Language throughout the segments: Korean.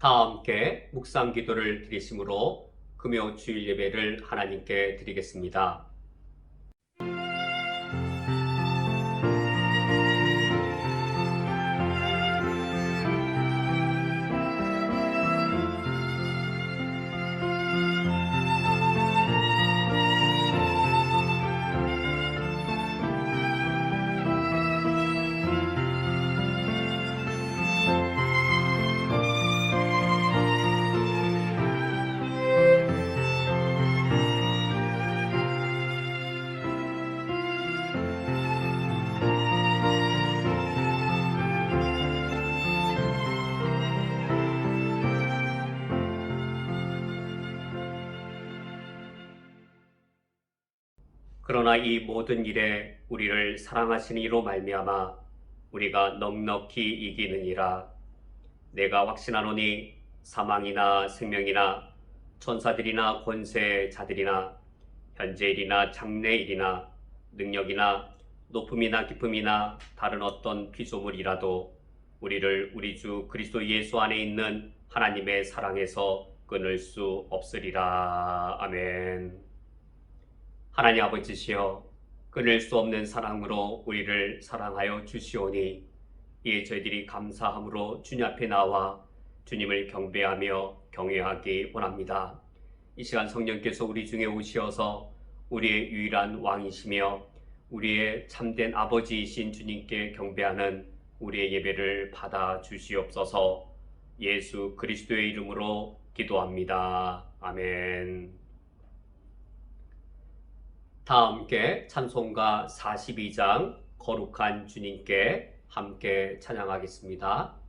다 함께 묵상 기도를 드리심으로 금요 주일 예배를 하나님께 드리겠습니다. 그러나 이 모든 일에 우리를 사랑하시는 이로 말미암아 우리가 넉넉히 이기느니라. 내가 확신하노니 사망이나 생명이나 천사들이나 권세자들이나 현재일이나 장래일이나 능력이나 높음이나 깊음이나 다른 어떤 피조물이라도 우리를 우리 주 그리스도 예수 안에 있는 하나님의 사랑에서 끊을 수 없으리라. 아멘. 하나님 아버지시여, 끊을 수 없는 사랑으로 우리를 사랑하여 주시오니 이에 저희들이 감사함으로 주님 앞에 나와 주님을 경배하며 경외하기 원합니다. 이 시간 성령께서 우리 중에 오시어서 우리의 유일한 왕이시며 우리의 참된 아버지이신 주님께 경배하는 우리의 예배를 받아 주시옵소서. 예수 그리스도의 이름으로 기도합니다. 아멘. 다 함께 찬송가 42장 거룩한 주님께 함께 찬양하겠습니다.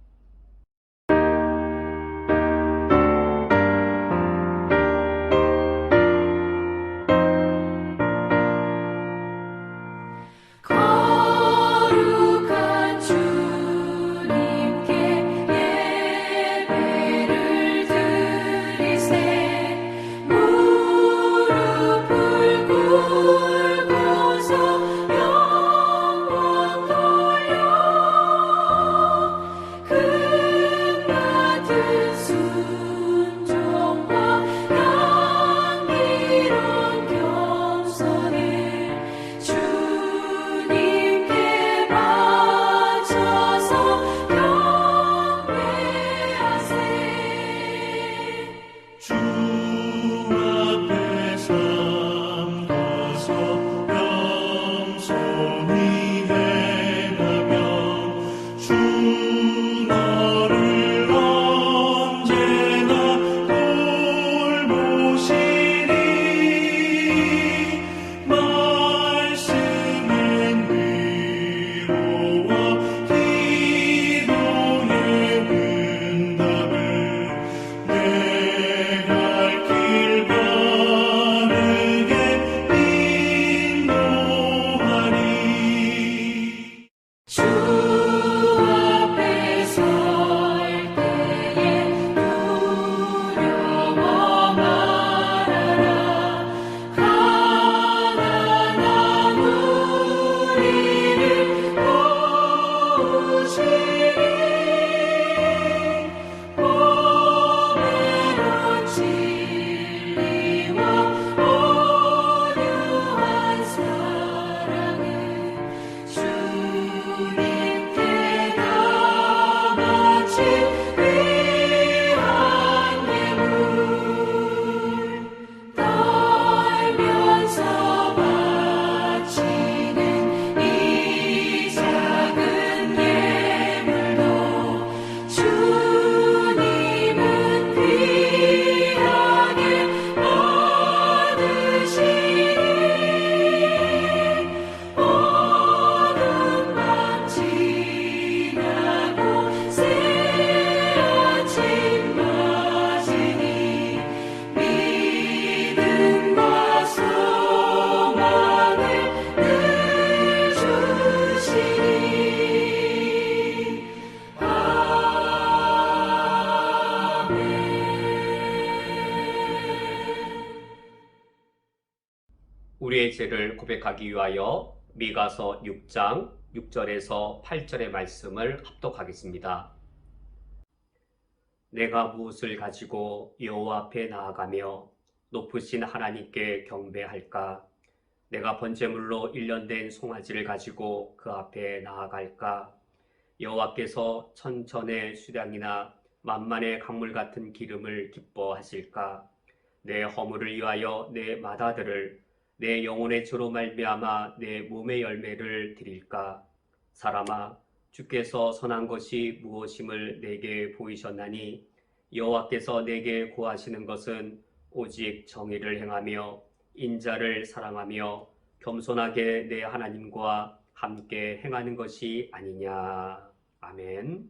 우리의 죄를 고백하기 위하여 미가서 6장 6절에서 8절의 말씀을 합독하겠습니다. 내가 무엇을 가지고 여호와 앞에 나아가며 높으신 하나님께 경배할까? 내가 번제물로 일련된 송아지를 가지고 그 앞에 나아갈까? 여호와께서 천천의 수량이나 만만의 강물 같은 기름을 기뻐하실까? 내 허물을 위하여 내 맏아들을 내 영혼의 죄로 말미암아 내 몸의 열매를 드릴까? 사람아, 주께서 선한 것이 무엇임을 내게 보이셨나니 여호와께서 내게 고하시는 것은 오직 정의를 행하며 인자를 사랑하며 겸손하게 내 하나님과 함께 행하는 것이 아니냐. 아멘.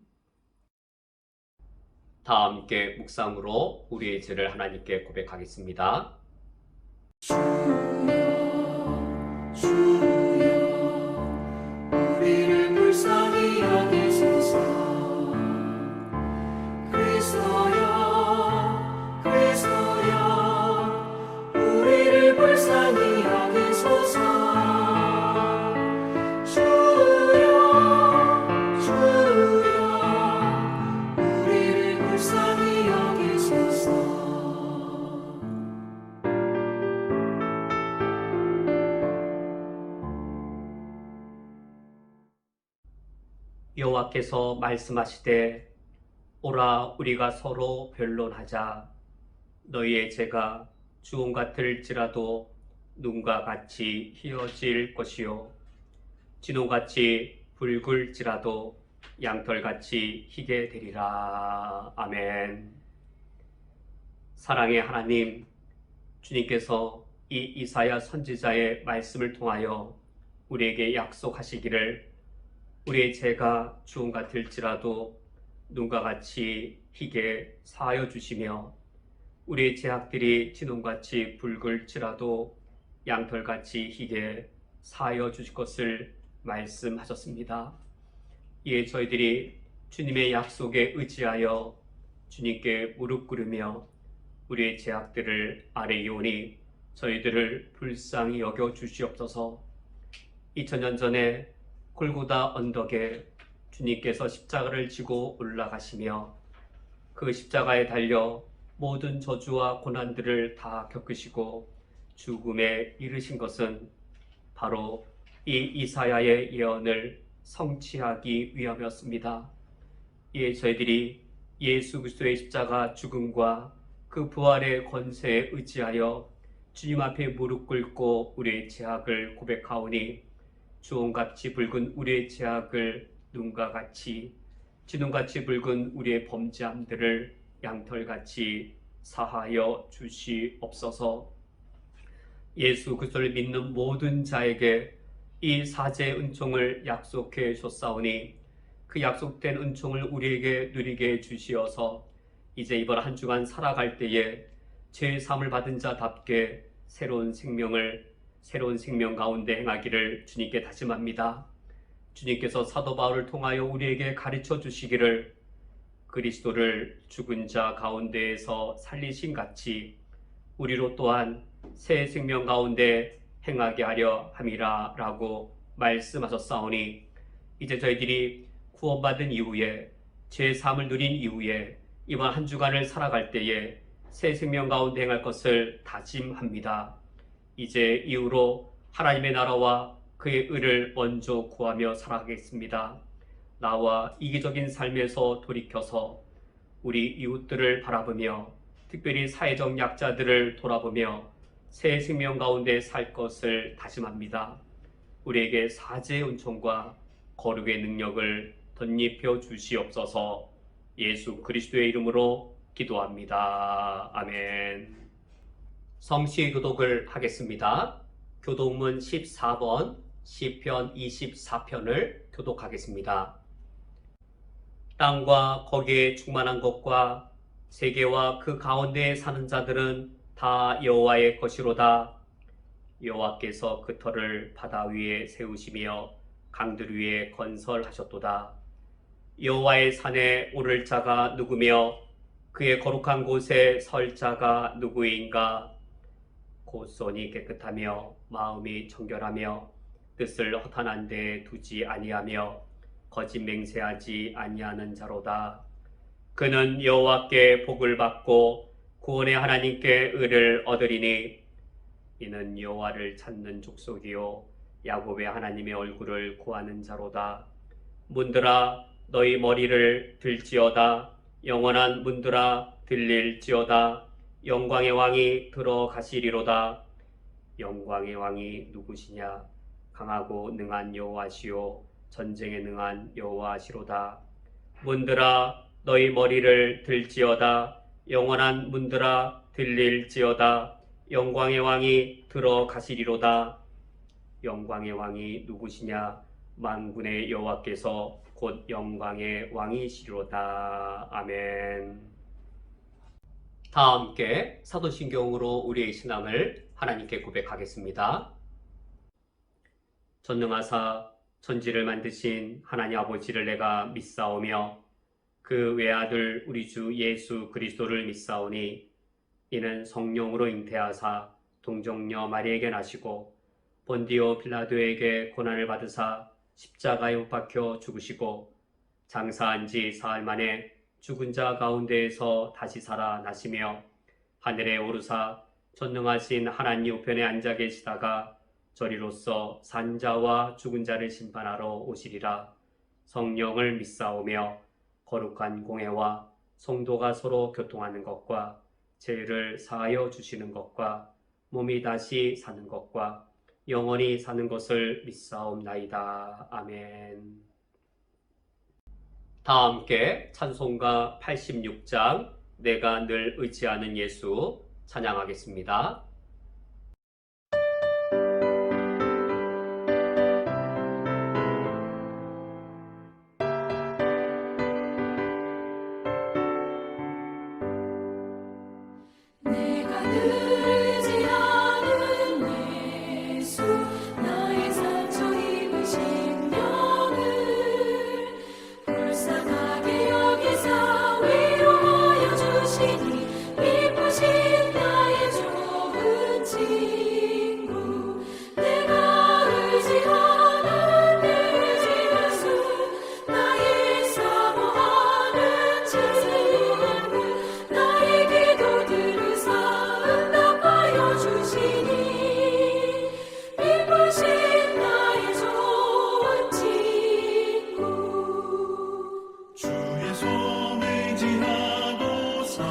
다 함께 묵상으로 우리의 죄를 하나님께 고백하겠습니다. 주여 주여 우리를 불쌍히 여기소서. 그리스도여 그리스도여 우리를 불쌍히 여기소서. 주여 주여 우리를 불쌍히 여기소서. 여호와께서 말씀하시되 오라 우리가 서로 변론하자. 너희의 죄가 주홍 같을지라도 눈과 같이 희어질 것이요 진홍같이 붉을지라도 양털같이 희게 되리라. 아멘. 사랑의 하나님, 주님께서 이 이사야 선지자의 말씀을 통하여 우리에게 약속하시기를 우리의 죄가 주홍 같을지라도 눈과 같이 희게 사하여 주시며 우리의 죄악들이 진홍같이 붉을지라도 양털같이 희게 사하여 주실 것을 말씀하셨습니다. 이에 저희들이 주님의 약속에 의지하여 주님께 무릎 꿇으며 우리의 죄악들을 아뢰이오니 저희들을 불쌍히 여겨 주시옵소서. 2000년 전에 골고다 언덕에 주님께서 십자가를 지고 올라가시며 그 십자가에 달려 모든 저주와 고난들을 다 겪으시고 죽음에 이르신 것은 바로 이 이사야의 예언을 성취하기 위함이었습니다. 이에 저희들이 예수 그리스도의 십자가 죽음과 그 부활의 권세에 의지하여 주님 앞에 무릎 꿇고 우리의 죄악을 고백하오니 주홍같이 붉은 우리의 죄악을 눈과 같이 진홍같이 붉은 우리의 범죄함들을 양털같이 사하여 주시옵소서. 예수 그리스도를 믿는 모든 자에게 이 사죄의 은총을 약속해 줬사오니 그 약속된 은총을 우리에게 누리게 주시어서 이제 이번 한 주간 살아갈 때에 죄 사함을 받은 자답게 새로운 생명 가운데 행하기를 주님께 다짐합니다. 주님께서 사도 바울을 통하여 우리에게 가르쳐 주시기를 그리스도를 죽은 자 가운데에서 살리신 같이 우리로 또한 새 생명 가운데 행하게 하려 함이라 라고 말씀하셨사오니 이제 저희들이 구원받은 이후에 죄 사함을 누린 이후에 이번 한 주간을 살아갈 때에 새 생명 가운데 행할 것을 다짐합니다. 이제 이후로 하나님의 나라와 그의 의를 먼저 구하며 살아가겠습니다. 나와 이기적인 삶에서 돌이켜서 우리 이웃들을 바라보며 특별히 사회적 약자들을 돌아보며 새 생명 가운데 살 것을 다짐합니다. 우리에게 사죄의 은총과 거룩의 능력을 덧입혀 주시옵소서. 예수 그리스도의 이름으로 기도합니다. 아멘. 성시 교독을 하겠습니다. 교독문 14번 시편 24편을 교독하겠습니다. 땅과 거기에 충만한 것과 세계와 그 가운데에 사는 자들은 다 여호와의 것이로다. 여호와께서 그 터를 바다 위에 세우시며 강들 위에 건설하셨도다. 여호와의 산에 오를 자가 누구며 그의 거룩한 곳에 설 자가 누구인가? 곧 손이 깨끗하며 마음이 청결하며 뜻을 허탄한 데 두지 아니하며 거짓 맹세하지 아니하는 자로다. 그는 여호와께 복을 받고 구원의 하나님께 의를 얻으리니 이는 여호와를 찾는 족속이요 야곱의 하나님의 얼굴을 구하는 자로다. 문들아 너희 머리를 들지어다. 영원한 문들아 들릴지어다. 영광의 왕이 들어가시리로다. 영광의 왕이 누구시냐? 강하고 능한 여호와시요 전쟁에 능한 여호와시로다. 문들아 너희 머리를 들지어다. 영원한 문들아 들릴지어다. 영광의 왕이 들어가시리로다. 영광의 왕이 누구시냐? 만군의 여호와께서 곧 영광의 왕이시리로다. 아멘. 다 함께 사도신경으로 우리의 신앙을 하나님께 고백하겠습니다. 전능하사 천지를 만드신 하나님 아버지를 내가 믿사오며 그 외아들 우리 주 예수 그리스도를 믿사오니 이는 성령으로 잉태하사 동정녀 마리에게 나시고 본디오 빌라도에게 고난을 받으사 십자가에 못 박혀 죽으시고 장사한 지 사흘 만에 죽은 자 가운데에서 다시 살아나시며 하늘에 오르사 전능하신 하나님 우편에 앉아 계시다가 저리로서 산자와 죽은 자를 심판하러 오시리라. 성령을 믿사오며 거룩한 공회와 성도가 서로 교통하는 것과 죄를 사하여 주시는 것과 몸이 다시 사는 것과 영원히 사는 것을 믿사옵나이다. 아멘. 다 함께 찬송가 86장 내가 늘 의지하는 예수 찬양하겠습니다. 내가 늘 의지하는 예수 나의 상처 입은 심령을 불쌍하게 여기사 위로하여 주시니 기쁘신 나의 좋은 친구 내가 의지하는 내 의지하수 나의 사모하는 친구 나의 기도 들으사 응답하여 주시니 기쁘신 나의 좋은 친구 주의 손 의지하고 살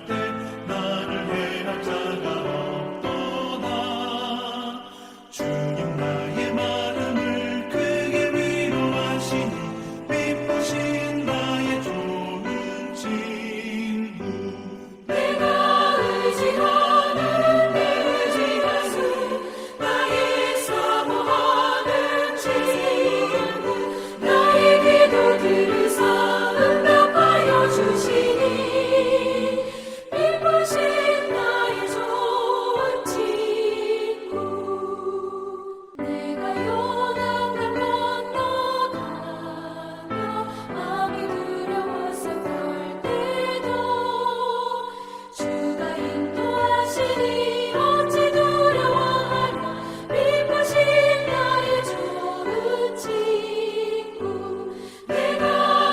때 나를 해할 자가 없도다. 주님 나의 마음을 크게 위로하시니 기쁘신 나의 좋은 친구 내가 의지하는 내 의지하수 나의 사모하는 친구 나의 기도 들으사 응답하여 주시니 기쁘신 나의 좋은 친구 내가 요단강 건너가며 마음이 두려웠을 때도 주가 인도하시니 어찌 두려워하랴 기쁘신 나의 좋은 친구 내가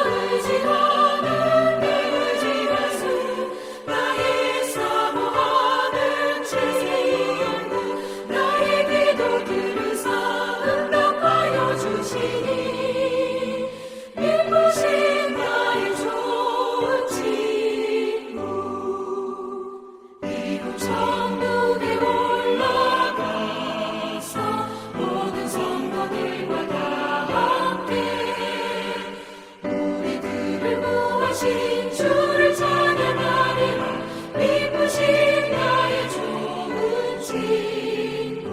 의지하는 내 의지하수 나의 사모하는 친구 나의 기도 들으사 응답하여 주시니 기쁘신 나의 좋은 친구 이곳 천국에 올라가서 모든 성도들과 다 함께 우리들을 구하신 주를 찬양하리라 기쁘신 나의 좋은 친구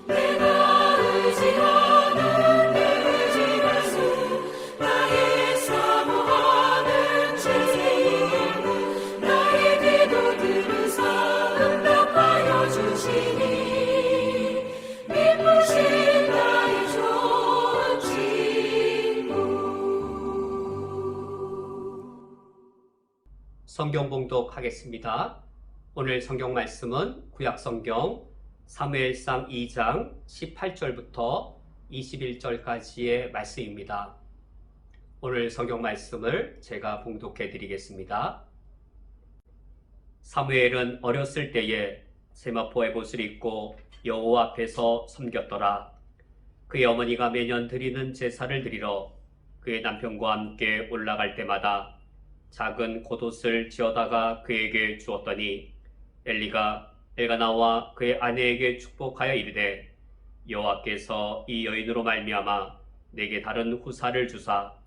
내가 의지하는 내 의지하수 나의 사모하는 친구 나의 기도 들으사 응답하여 주시니 기쁘신 나의 좋은 친구 성경 봉독하겠습니다. 오늘 성경 말씀은 구약 성경 사무엘상 2장 18절부터 21절까지의 말씀입니다. 오늘 성경 말씀을 제가 봉독해 드리겠습니다. 사무엘은 어렸을 때에 세마포 에봇을 입고 여호와 앞에서 섬겼더라. 그의 어머니가 매년 드리는 제사를 드리러 그의 남편과 함께 올라갈 때마다 작은 겉옷을 지어다가 그에게 주었더니 엘리가 엘가나와 그의 아내에게 축복하여 이르되 여호와께서 이 여인으로 말미암아 내게 다른 후사를 주사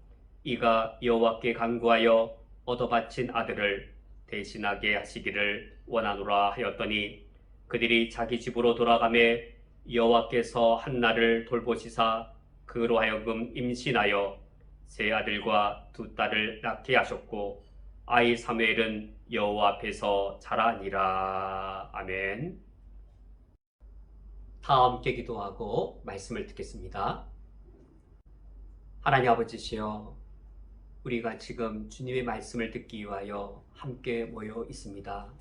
이가 여호와께 간구하여 얻어 바친 아들을 대신하게 하시기를 원하노라 하였더니 그들이 자기 집으로 돌아가매 여호와께서 한나를 돌보시사 그로 하여금 임신하여 세 아들과 두 딸을 낳게 하셨고 아이 사무엘은 여호와 앞에서 자라니라. 아멘. 다 함께 기도하고 말씀을 듣겠습니다. 하나님 아버지시여, 우리가 지금 주님의 말씀을 듣기 위하여 함께 모여 있습니다.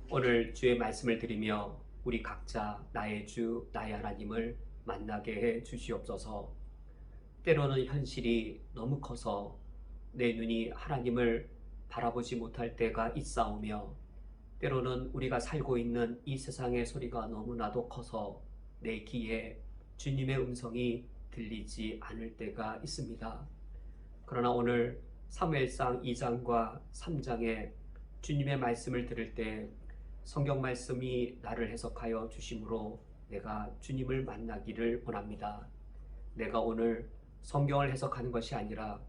오늘 주의 말씀을 들으며 우리 각자 나의 주, 나의 하나님을 만나게 해 주시옵소서. 때로는 현실이 너무 커서 내 눈이 하나님을 바라보지 못할 때가 있사오며, 때로는 우리가 살고 있는 이 세상의 소리가 너무나도 커서 내 귀에 주님의 음성이 들리지 않을 때가 있습니다. 그러나 오늘 사무엘상 2장과 3장에 주님의 말씀을 들을 때 성경 말씀이 나를 해석하여 주심으로 내가 주님을 만나기를 원합니다. 내가 오늘 성경을 해석하는 것이 아니라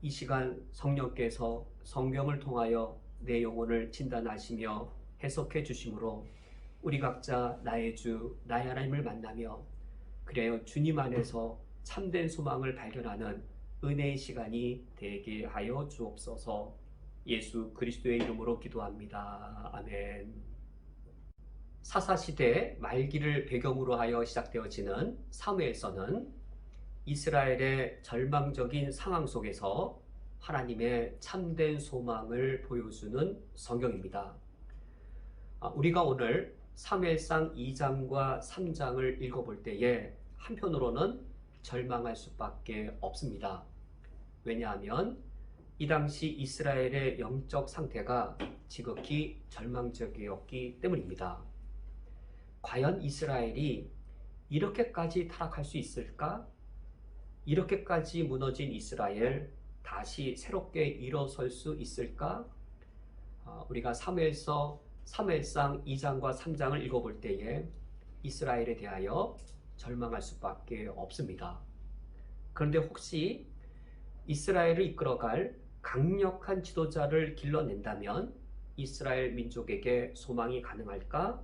이 시간 성령께서 성경을 통하여 내 영혼을 진단하시며 해석해 주심으로 우리 각자 나의 주, 나의 하나님을 만나며 그래요 주님 안에서 참된 소망을 발견하는 은혜의 시간이 되게 하여 주옵소서. 예수 그리스도의 이름으로 기도합니다. 아멘. 사사시대 말기를 배경으로 하여 시작되어지는 사무엘서는 이스라엘의 절망적인 상황 속에서 하나님의 참된 소망을 보여주는 성경입니다. 우리가 오늘 사무엘상 2장과 3장을 읽어볼 때에 한편으로는 절망할 수밖에 없습니다. 왜냐하면 이 당시 이스라엘의 영적 상태가 지극히 절망적이었기 때문입니다. 과연 이스라엘이 이렇게까지 타락할 수 있을까? 이렇게까지 무너진 이스라엘 다시 새롭게 일어설 수 있을까? 우리가 사무엘상 2장과 3장을 읽어볼 때에 이스라엘에 대하여 절망할 수밖에 없습니다. 그런데 혹시 이스라엘을 이끌어갈 강력한 지도자를 길러낸다면 이스라엘 민족에게 소망이 가능할까?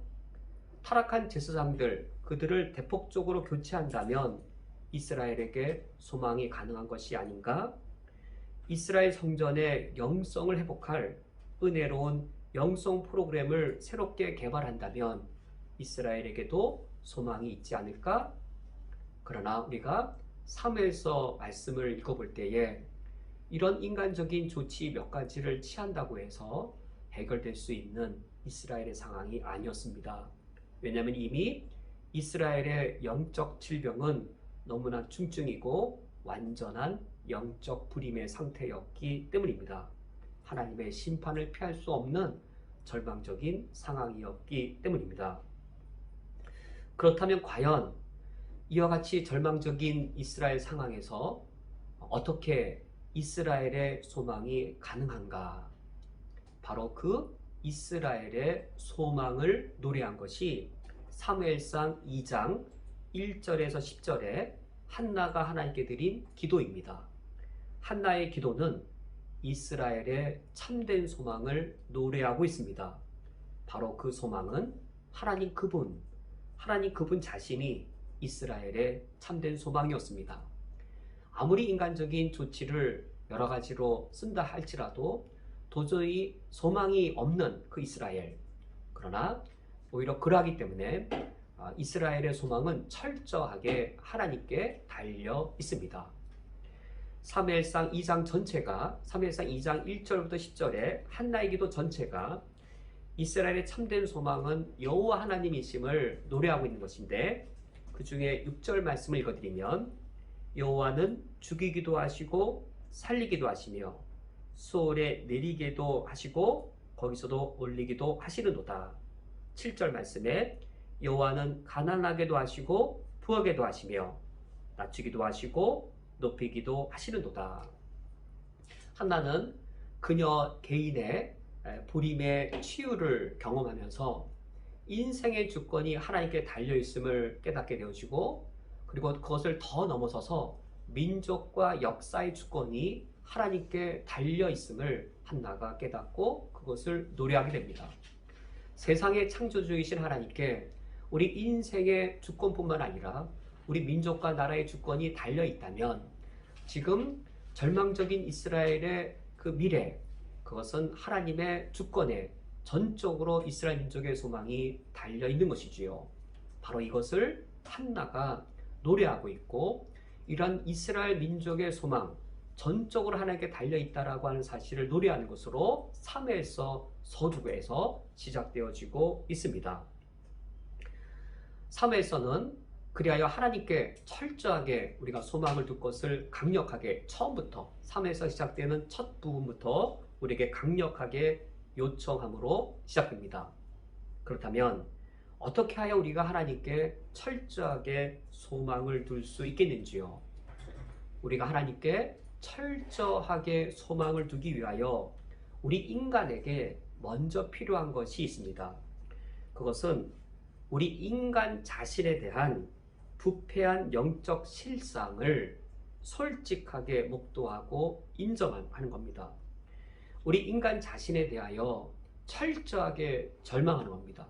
타락한 제사장들, 그들을 대폭적으로 교체한다면 이스라엘에게 소망이 가능한 것이 아닌가? 이스라엘 성전의 영성을 회복할 은혜로운 영성 프로그램을 새롭게 개발한다면 이스라엘에게도 소망이 있지 않을까? 그러나 우리가 사무엘서 말씀을 읽어볼 때에 이런 인간적인 조치 몇 가지를 취한다고 해서 해결될 수 있는 이스라엘의 상황이 아니었습니다. 왜냐하면 이미 이스라엘의 영적 질병은 너무나 중증이고 완전한 영적 불임의 상태였기 때문입니다. 하나님의 심판을 피할 수 없는 절망적인 상황이었기 때문입니다. 그렇다면 과연 이와 같이 절망적인 이스라엘 상황에서 어떻게 이스라엘의 소망이 가능한가? 바로 그 이스라엘의 소망을 노래한 것이 사무엘상 2장 1절에서 10절에 한나가 하나님께 드린 기도입니다. 한나의 기도는 이스라엘의 참된 소망을 노래하고 있습니다. 바로 그 소망은 하나님 그분 자신이 이스라엘의 참된 소망이었습니다. 아무리 인간적인 조치를 여러 가지로 쓴다 할지라도 도저히 소망이 없는 그 이스라엘, 그러나 오히려 그러하기 때문에 이스라엘의 소망은 철저하게 하나님께 달려 있습니다. 사무엘상 2장 전체가, 사무엘상 2장 1절부터 10절에 한나의 기도 전체가 이스라엘의 참된 소망은 여호와 하나님이심을 노래하고 있는 것인데, 그 중에 6절 말씀을 읽어드리면 여호와는 죽이기도 하시고 살리기도 하시며 수월에 내리게도 하시고 거기서도 올리기도 하시는도다. 7절 말씀에 여호와는 가난하게도 하시고 부하게도 하시며 낮추기도 하시고 높이기도 하시는도다. 한나는 그녀 개인의 불임의 치유를 경험하면서 인생의 주권이 하나님께 달려있음을 깨닫게 되어지고, 그리고 그것을 더 넘어서서 민족과 역사의 주권이 하나님께 달려있음을 한나가 깨닫고 그것을 노래하게 됩니다. 세상의 창조주이신 하나님께 우리 인생의 주권뿐만 아니라 우리 민족과 나라의 주권이 달려있다면 지금 절망적인 이스라엘의 그 미래, 그것은 하나님의 주권에 전적으로 이스라엘 민족의 소망이 달려있는 것이지요. 바로 이것을 한나가 노래하고 있고, 이러한 이스라엘 민족의 소망, 전적으로 하나님께 달려있다라고 하는 사실을 노래하는 것으로 사무엘서 서두에서 시작되어지고 있습니다. 사무엘서는 그리하여 하나님께 철저하게 우리가 소망을 둘 것을 강력하게 처음부터, 사무엘서 시작되는 첫 부분부터 우리에게 강력하게 요청함으로 시작됩니다. 그렇다면 어떻게 하여 우리가 하나님께 철저하게 소망을 둘 수 있겠는지요? 우리가 하나님께 철저하게 소망을 두기 위하여 우리 인간에게 먼저 필요한 것이 있습니다. 그것은 우리 인간 자신에 대한 부패한 영적 실상을 솔직하게 목도하고 인정하는 겁니다. 우리 인간 자신에 대하여 철저하게 절망하는 겁니다.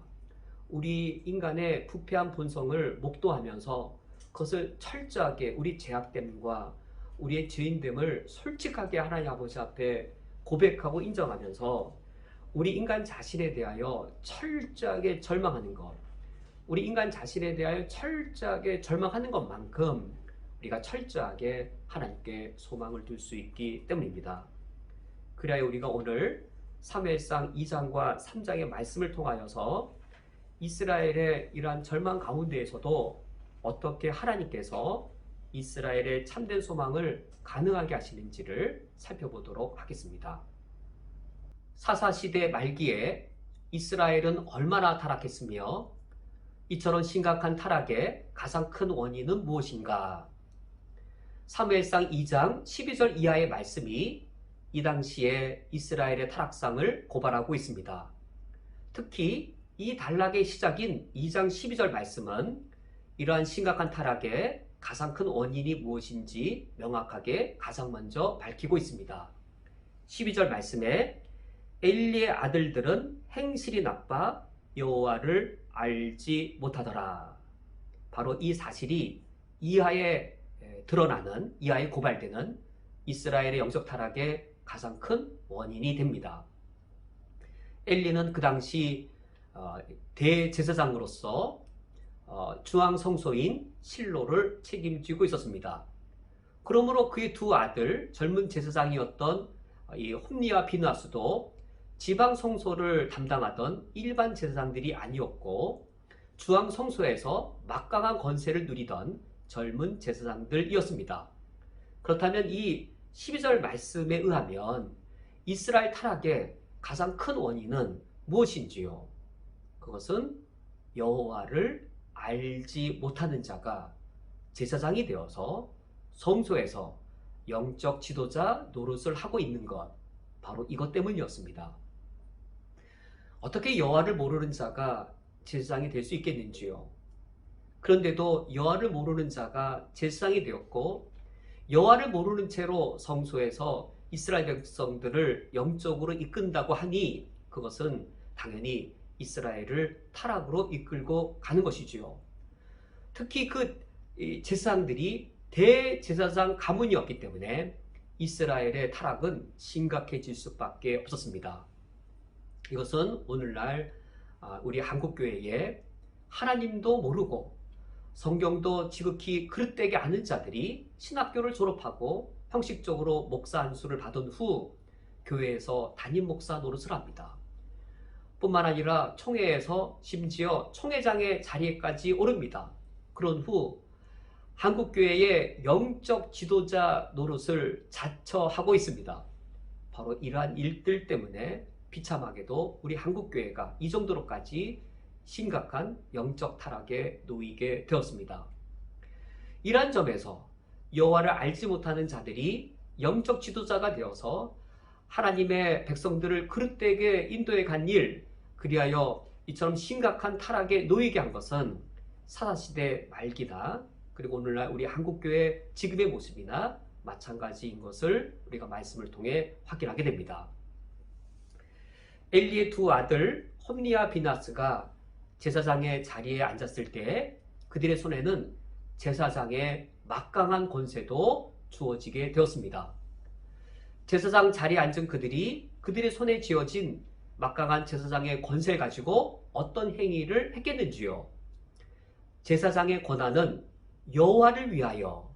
우리 인간의 부패한 본성을 목도하면서 그것을 철저하게 우리 죄악됨과 우리의 죄인됨을 솔직하게 하나님 아버지 앞에 고백하고 인정하면서 우리 인간 자신에 대하여 철저하게 절망하는 것, 우리 인간 자신에 대하여 철저하게 절망하는 것만큼 우리가 철저하게 하나님께 소망을 둘 수 있기 때문입니다. 그래야 우리가 오늘 사무엘상 2장과 3장의 말씀을 통하여서 이스라엘의 이러한 절망 가운데에서도 어떻게 하나님께서 이스라엘의 참된 소망을 가능하게 하시는지를 살펴보도록 하겠습니다. 사사시대 말기에 이스라엘은 얼마나 타락했으며 이처럼 심각한 타락의 가장 큰 원인은 무엇인가? 사무엘상 2장 12절 이하의 말씀이 이 당시에 이스라엘의 타락상을 고발하고 있습니다. 특히 이 단락의 시작인 2장 12절 말씀은 이러한 심각한 타락의 가장 큰 원인이 무엇인지 명확하게 가장 먼저 밝히고 있습니다. 12절 말씀에 엘리의 아들들은 행실이 나빠 여호와를 알지 못하더라. 바로 이 사실이 이하에 드러나는, 이하에 고발되는 이스라엘의 영적 타락의 가장 큰 원인이 됩니다. 엘리는 그 당시 대제사장으로서 중앙성소인 실로를 책임지고 있었습니다. 그러므로 그의 두 아들, 젊은 제사장이었던 이 홈니와 비느하스도 지방성소를 담당하던 일반 제사장들이 아니었고 중앙성소에서 막강한 권세를 누리던 젊은 제사장들이었습니다. 그렇다면 이 12절 말씀에 의하면 이스라엘 타락의 가장 큰 원인은 무엇인지요? 그것은 여호와를 알지 못하는 자가 제사장이 되어서 성소에서 영적 지도자 노릇을 하고 있는 것, 바로 이것 때문이었습니다. 어떻게 여호와를 모르는 자가 제사장이 될 수 있겠는지요? 그런데도 여호와를 모르는 자가 제사장이 되었고 여호와를 모르는 채로 성소에서 이스라엘 백성들을 영적으로 이끈다고 하니 그것은 당연히 이스라엘을 타락으로 이끌고 가는 것이지요. 특히 그 제사장들이 대제사장 가문이었기 때문에 이스라엘의 타락은 심각해질 수밖에 없었습니다. 이것은 오늘날 우리 한국교회에 하나님도 모르고 성경도 지극히 그릇되게 아는 자들이 신학교를 졸업하고 형식적으로 목사 안수를 받은 후 교회에서 담임 목사 노릇을 합니다. 뿐만 아니라 총회에서 심지어 총회장의 자리에까지 오릅니다. 그런 후 한국교회의 영적 지도자 노릇을 자처하고 있습니다. 바로 이러한 일들 때문에 비참하게도 우리 한국교회가 이 정도로까지 심각한 영적 타락에 놓이게 되었습니다. 이러한 점에서 여호와를 알지 못하는 자들이 영적 지도자가 되어서 하나님의 백성들을 그릇되게 인도해 간 일, 그리하여 이처럼 심각한 타락에 놓이게 한 것은 사사시대 말기나 그리고 오늘날 우리 한국교회 지금의 모습이나 마찬가지인 것을 우리가 말씀을 통해 확인하게 됩니다. 엘리의 두 아들 홈니와 비나스가 제사장의 자리에 앉았을 때 그들의 손에는 제사장의 막강한 권세도 주어지게 되었습니다. 제사장 자리에 앉은 그들의 손에 쥐어진 막강한 제사장의 권세를 가지고 어떤 행위를 했겠는지요. 제사장의 권한은 여호와를 위하여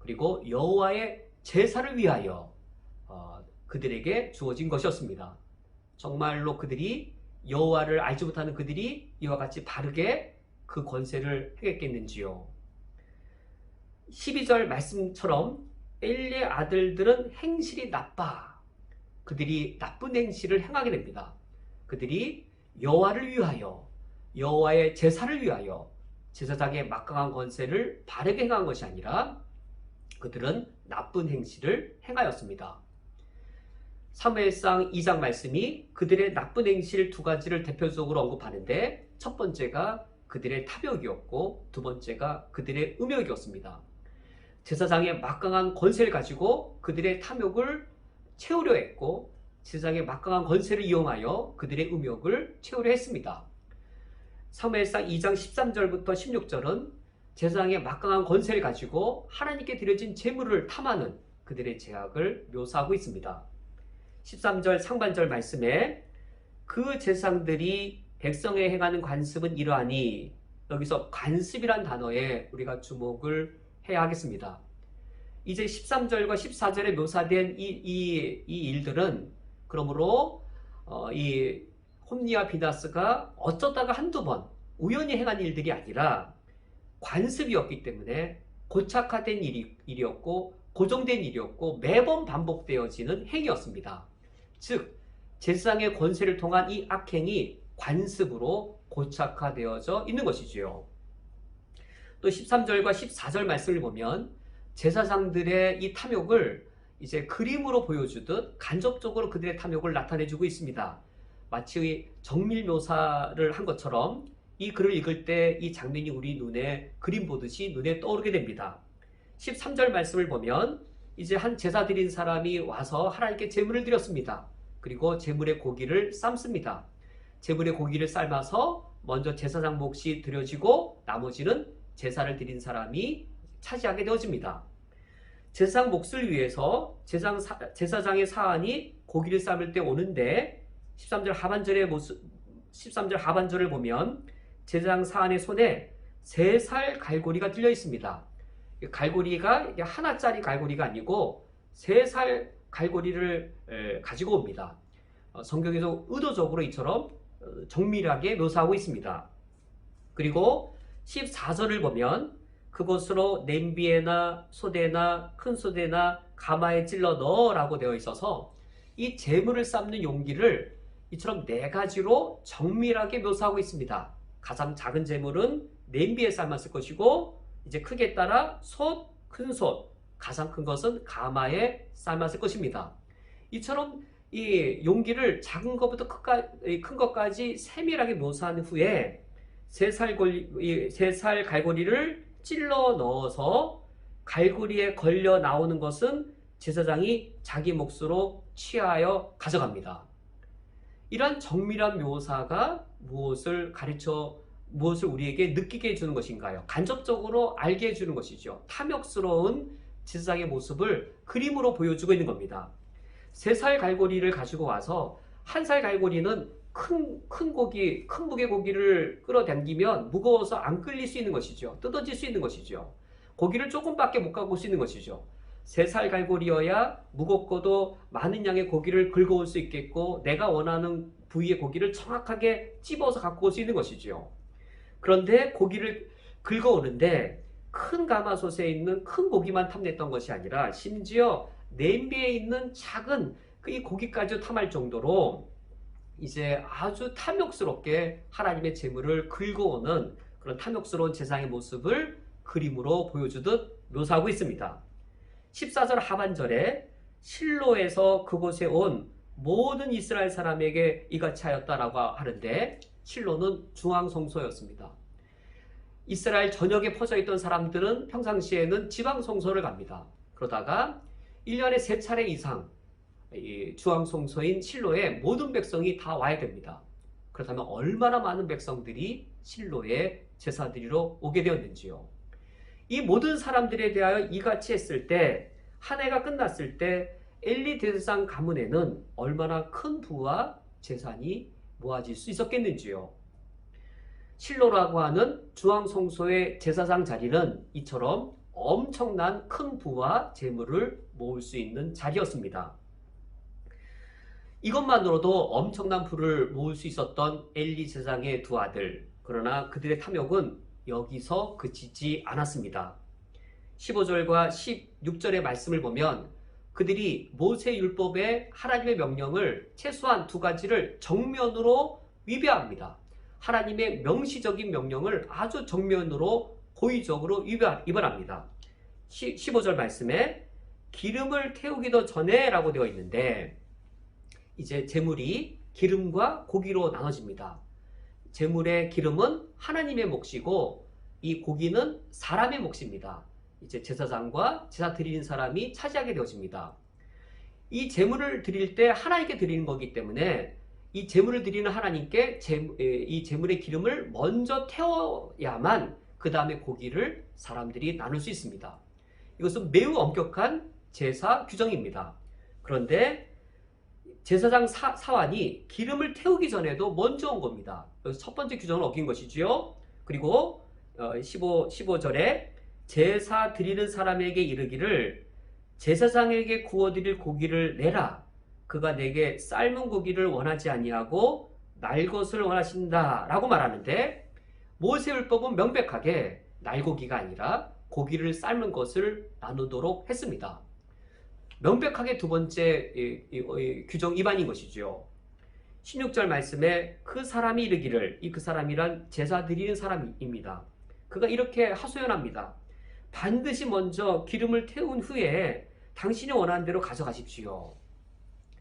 그리고 여호와의 제사를 위하여 그들에게 주어진 것이었습니다. 정말로 그들이 여호와를 알지 못하는 그들이 이와 같이 바르게 그 권세를 행했겠는지요. 12절 말씀처럼 엘리의 아들들은 행실이 나빠 그들이 나쁜 행실을 행하게 됩니다. 그들이 여호와를 위하여 여호와의 제사를 위하여 제사장의 막강한 권세를 바르게 행한 것이 아니라 그들은 나쁜 행실을 행하였습니다. 사무엘상 2장 말씀이 그들의 나쁜 행실 두 가지를 대표적으로 언급하는데 첫 번째가 그들의 탐욕이었고 두 번째가 그들의 음욕이었습니다. 제사장의 막강한 권세를 가지고 그들의 탐욕을 채우려 했고 제사장의 막강한 권세를 이용하여 그들의 음욕을 채우려 했습니다. 사무엘상 2장 13절부터 16절은 제사장의 막강한 권세를 가지고 하나님께 드려진 제물을 탐하는 그들의 죄악을 묘사하고 있습니다. 13절 상반절 말씀에 그 제사장들이 백성에 행하는 관습은 이러하니 여기서 관습이란 단어에 우리가 주목을 해야 하겠습니다. 이제 13절과 14절에 묘사된 이 일들은 그러므로 이 홈니와 비나스가 어쩌다가 한두 번 우연히 행한 일들이 아니라 관습이었기 때문에 고착화된 일이었고 고정된 일이었고 매번 반복되어지는 행위였습니다. 즉 제사장의 권세를 통한 이 악행이 관습으로 고착화되어져 있는 것이지요. 또 13절과 14절 말씀을 보면 제사장들의 이 탐욕을 이제 그림으로 보여주듯 간접적으로 그들의 탐욕을 나타내주고 있습니다. 마치 정밀 묘사를 한 것처럼 이 글을 읽을 때 이 장면이 우리 눈에 그림 보듯이 눈에 떠오르게 됩니다. 13절 말씀을 보면 이제 한 제사 드린 사람이 와서 하나님께 제물을 드렸습니다. 그리고 제물의 고기를 삶습니다. 제물의 고기를 삶아서 먼저 제사장 몫이 드려지고 나머지는 제사를 드린 사람이 차지하게 되어집니다. 제사장 몫을 위해서 제사장의 사안이 고기를 삶을 때 오는데 13절 하반절을 보면 제사장 사안의 손에 3살 갈고리가 들려 있습니다. 갈고리가 하나짜리 갈고리가 아니고 3살 갈고리를 가지고 옵니다. 성경에서 의도적으로 이처럼 정밀하게 묘사하고 있습니다. 그리고 14절을 보면 그것으로 냄비에나 소대나 큰 소대나 가마에 찔러 넣어라고 되어 있어서 이 제물을 삶는 용기를 이처럼 4가지로 정밀하게 묘사하고 있습니다. 가장 작은 제물은 냄비에 삶았을 것이고 이제 크게 따라 솥, 큰 솥, 가장 큰 것은 가마에 삶았을 것입니다. 이처럼 이 용기를 작은 것부터 큰 것까지 세밀하게 묘사한 후에 3살 갈고리를 찔러 넣어서 갈고리에 걸려 나오는 것은 제사장이 자기 몫으로 취하여 가져갑니다. 이러한 정밀한 묘사가 무엇을 우리에게 느끼게 해주는 것인가요? 간접적으로 알게 해주는 것이죠. 탐욕스러운 제사장의 모습을 그림으로 보여주고 있는 겁니다. 3살 갈고리를 가지고 와서 1살 갈고리는 큰 무게 고기를 끌어당기면 무거워서 안 끌릴 수 있는 것이죠. 뜯어질 수 있는 것이죠. 고기를 조금밖에 못 갖고 올 수 있는 것이죠. 3살 갈고리여야 무겁고도 많은 양의 고기를 긁어올 수 있겠고 내가 원하는 부위의 고기를 정확하게 찝어서 갖고 올 수 있는 것이죠. 그런데 고기를 긁어오는데 큰 가마솥에 있는 큰 고기만 탐냈던 것이 아니라 심지어 냄비에 있는 작은 이 고기까지 탐할 정도로 이제 아주 탐욕스럽게 하나님의 제물을 긁어오는 그런 탐욕스러운 제사의 모습을 그림으로 보여주듯 묘사하고 있습니다. 14절 하반절에 실로에서 그곳에 온 모든 이스라엘 사람에게 이같이 하였다라고 하는데, 실로는 중앙성소였습니다. 이스라엘 전역에 퍼져있던 사람들은 평상시에는 지방성소를 갑니다. 그러다가 1년에 3차례 이상 이 중앙성소인 실로에 모든 백성이 다 와야 됩니다. 그렇다면 얼마나 많은 백성들이 실로에 제사 드리러 오게 되었는지요. 이 모든 사람들에 대하여 이같이 했을 때, 한 해가 끝났을 때 엘리 제사장 가문에는 얼마나 큰 부와 재산이 모아질 수 있었겠는지요. 실로라고 하는 중앙성소의 제사장 자리는 이처럼 엄청난 큰 부와 재물을 모을 수 있는 자리였습니다. 이것만으로도 엄청난 부를 모을 수 있었던 엘리 제사장의 두 아들, 그러나 그들의 탐욕은 여기서 그치지 않았습니다. 15절과 16절의 말씀을 보면 그들이 모세율법의 하나님의 명령을 최소한 2가지를 정면으로 위배합니다. 하나님의 명시적인 명령을 아주 정면으로 고의적으로 위반합니다. 15절 말씀에 기름을 태우기도 전에 라고 되어 있는데, 이제 제물이 기름과 고기로 나눠집니다. 제물의 기름은 하나님의 몫이고 이 고기는 사람의 몫입니다. 이제 제사장과 제사 드리는 사람이 차지하게 되어집니다. 이 제물을 드릴 때 하나님께 드리는 거기 때문에 이 제물을 드리는 하나님께 이 제물의 기름을 먼저 태워야만 그 다음에 고기를 사람들이 나눌 수 있습니다. 이것은 매우 엄격한 제사 규정입니다. 그런데 제사장 사환이 기름을 태우기 전에도 먼저 온 겁니다. 그래서 첫 번째 규정을 어긴 것이지요. 그리고 15절에 제사 드리는 사람에게 이르기를 제사장에게 구워드릴 고기를 내라. 그가 내게 삶은 고기를 원하지 아니하고 날 것을 원하신다 라고 말하는데, 모세율법은 명백하게 날고기가 아니라 고기를 삶은 것을 나누도록 했습니다. 명백하게 두 번째 규정 위반인 것이죠. 16절 말씀에 그 사람이 이르기를, 그 사람이란 제사 드리는 사람입니다. 그가 이렇게 하소연합니다. 반드시 먼저 기름을 태운 후에 당신이 원하는 대로 가져가십시오.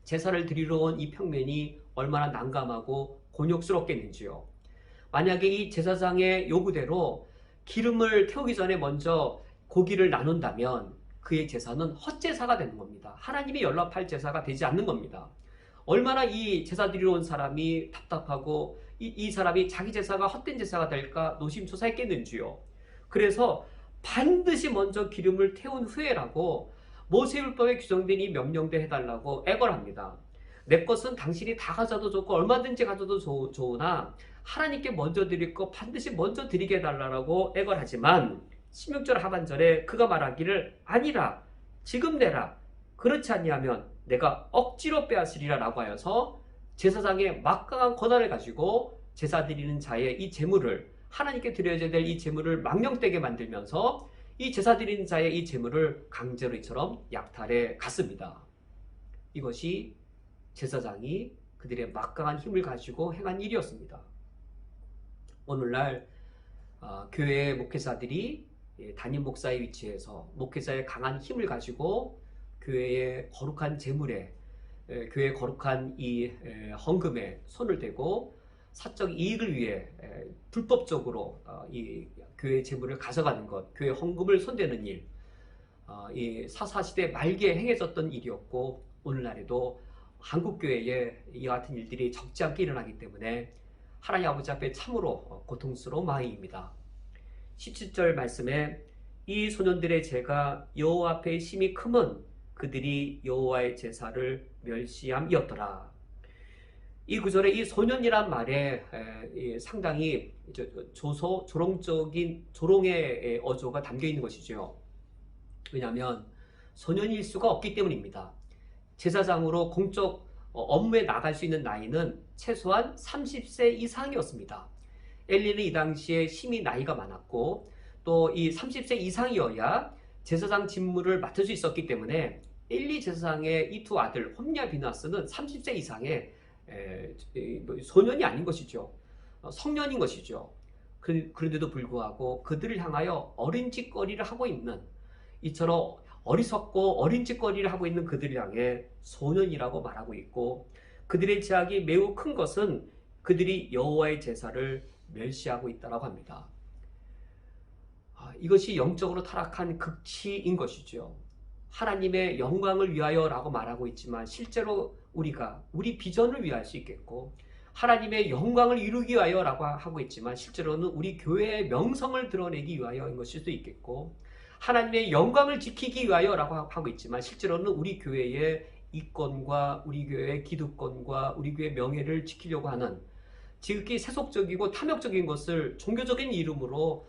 제사를 드리러 온 이 평면이 얼마나 난감하고 곤욕스럽겠는지요. 만약에 이 제사장의 요구대로 기름을 태우기 전에 먼저 고기를 나눈다면 그의 제사는 헛제사가 되는 겁니다. 하나님이 연락할 제사가 되지 않는 겁니다. 얼마나 이 제사 드리러 온 사람이 답답하고 이 사람이 자기 제사가 헛된 제사가 될까 노심초사했겠는지요. 그래서 반드시 먼저 기름을 태운 후에라고 모세율법에 규정된 이 명령대 해달라고 애걸합니다. 내 것은 당신이 다 가져도 좋고 얼마든지 가져도 좋으나 하나님께 먼저 드릴 거 반드시 먼저 드리게 해달라고 애걸하지만 16절 하반절에 그가 말하기를 아니라 지금 내라. 그렇지 아니하면 내가 억지로 빼앗으리라 라고 하여서 제사장의 막강한 권한을 가지고 제사 드리는 자의 이 제물을, 하나님께 드려야 될 이 제물을 망령되게 만들면서 이 제사 드리는 자의 이 제물을 강제로 이처럼 약탈해 갔습니다. 이것이 제사장이 그들의 막강한 힘을 가지고 행한 일이었습니다. 오늘날 교회의 목회자들이 담임 목사의 위치에서 목회자의 강한 힘을 가지고 교회의 거룩한 제물에, 교회의 거룩한 이 헌금에 손을 대고 사적 이익을 위해 불법적으로 이 교회 제물을 가져가는 것, 교회 헌금을 손대는 일, 이 사사시대 말기에 행해졌던 일이었고 오늘날에도 한국교회에 이와 같은 일들이 적지 않게 일어나기 때문에 하나님 아버지 앞에 참으로 고통스러운 마음입니다. 17절 말씀에 이 소년들의 죄가 여호와 앞에 심히 크면 그들이 여호와의 제사를 멸시함이었더라. 이 구절에 이 소년이란 말에 상당히 조롱적인 조롱의 어조가 담겨 있는 것이죠. 왜냐하면 소년일 수가 없기 때문입니다. 제사장으로 공적 업무에 나갈 수 있는 나이는 최소한 30세 이상이었습니다. 엘리는 이 당시에 심히 나이가 많았고 또 이 30세 이상이어야 제사장 직무를 맡을 수 있었기 때문에 엘리 제사장의 이 두 아들 홈리와 비나스는 30세 이상의 소년이 아닌 것이죠. 성년인 것이죠. 그런데도 불구하고 그들을 향하여 어린 짓거리를 하고 있는, 이처럼 어리석고 어린 짓거리를 하고 있는 그들을 향해 소년이라고 말하고 있고, 그들의 제약이 매우 큰 것은 그들이 여호와의 제사를 멸시하고 있다고 합니다. 이것이 영적으로 타락한 극치인 것이죠. 하나님의 영광을 위하여라고 말하고 있지만 실제로 우리가 우리 비전을 위할 수 있겠고, 하나님의 영광을 이루기 위하여라고 하고 있지만 실제로는 우리 교회의 명성을 드러내기 위하여인 것일 수도 있겠고, 하나님의 영광을 지키기 위하여라고 하고 있지만 실제로는 우리 교회의 이권과 우리 교회의 기득권과 우리 교회의 명예를 지키려고 하는 지극히 세속적이고 탐욕적인 것을 종교적인 이름으로